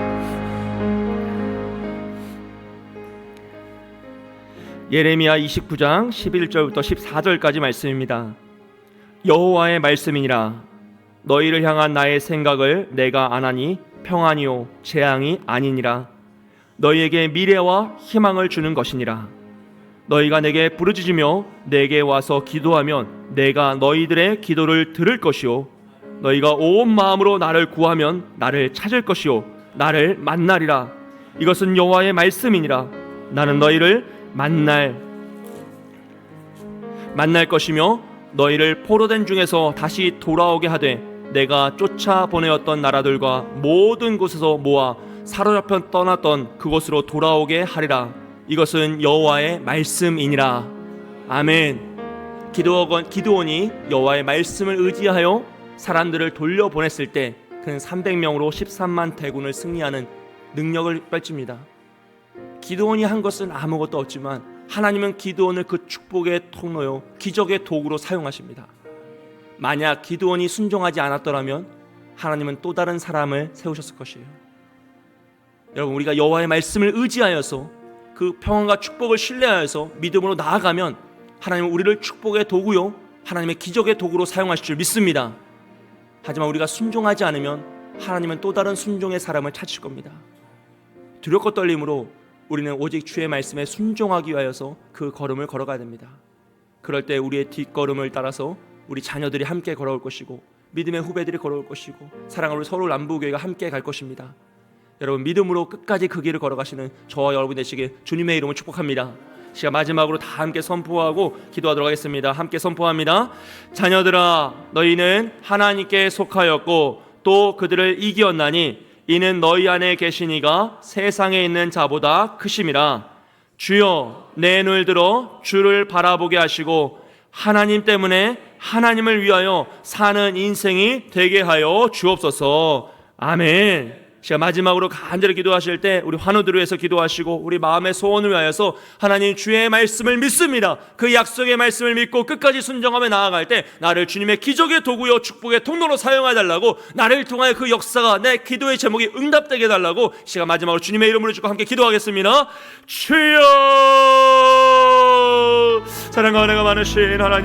예레미야 29장 11절부터 14절까지 말씀입니다. 여호와의 말씀이니라. 너희를 향한 나의 생각을 내가 아나니 평안이요 재앙이 아니니라. 너희에게 미래와 희망을 주는 것이니라. 너희가 내게 부르짖으며 내게 와서 기도하면 내가 너희들의 기도를 들을 것이요 너희가 온 마음으로 나를 구하면 나를 찾을 것이요 나를 만나리라. 이것은 여호와의 말씀이니라. 나는 너희를 만날 것이며 너희를 포로된 중에서 다시 돌아오게 하되 내가 쫓아보내었던 나라들과 모든 곳에서 모아 사로잡혀 떠났던 그곳으로 돌아오게 하리라. 이것은 여호와의 말씀이니라. 아멘. 기드온이 여호와의 말씀을 의지하여 사람들을 돌려보냈을 때 그는 300명으로 13만 대군을 승리하는 능력을 펼칩니다. 기드온이 한 것은 아무것도 없지만 하나님은 기드온을 그 축복의 통로요 기적의 도구로 사용하십니다. 만약 기드온이 순종하지 않았더라면 하나님은 또 다른 사람을 세우셨을 것이에요. 여러분, 우리가 여호와의 말씀을 의지하여서 그 평안과 축복을 신뢰하여서 믿음으로 나아가면 하나님은 우리를 축복의 도구요 하나님의 기적의 도구로 사용하실 줄 믿습니다. 하지만 우리가 순종하지 않으면 하나님은 또 다른 순종의 사람을 찾으실 겁니다. 두렵고 떨림으로 우리는 오직 주의 말씀에 순종하기 위하여서 그 걸음을 걸어가야 됩니다. 그럴 때 우리의 뒷걸음을 따라서 우리 자녀들이 함께 걸어올 것이고 믿음의 후배들이 걸어올 것이고 사랑하는 서울 남부교회가 함께 갈 것입니다. 여러분, 믿음으로 끝까지 그 길을 걸어가시는 저와 여러분 되시길 주님의 이름으로 축복합니다. 시간 마지막으로 다 함께 선포하고 기도하도록 하겠습니다. 함께 선포합니다. 자녀들아, 너희는 하나님께 속하였고 또 그들을 이기었나니 이는 너희 안에 계신 이가 세상에 있는 자보다 크심이라. 주여, 내 눈을 들어 주를 바라보게 하시고 하나님 때문에 하나님을 위하여 사는 인생이 되게 하여 주옵소서. 아멘. 제가 마지막으로 간절히 기도하실 때 우리 환우들을 위해서 기도하시고 우리 마음의 소원을 위하여서 하나님 주의 말씀을 믿습니다. 그 약속의 말씀을 믿고 끝까지 순종하며 나아갈 때 나를 주님의 기적의 도구요 축복의 통로로 사용해 달라고, 나를 통하여 그 역사가 내 기도의 제목이 응답되게 해달라고 제가 마지막으로 주님의 이름으로 주고 함께 기도하겠습니다. 주여, 사랑과 은혜가 많으신 하나님,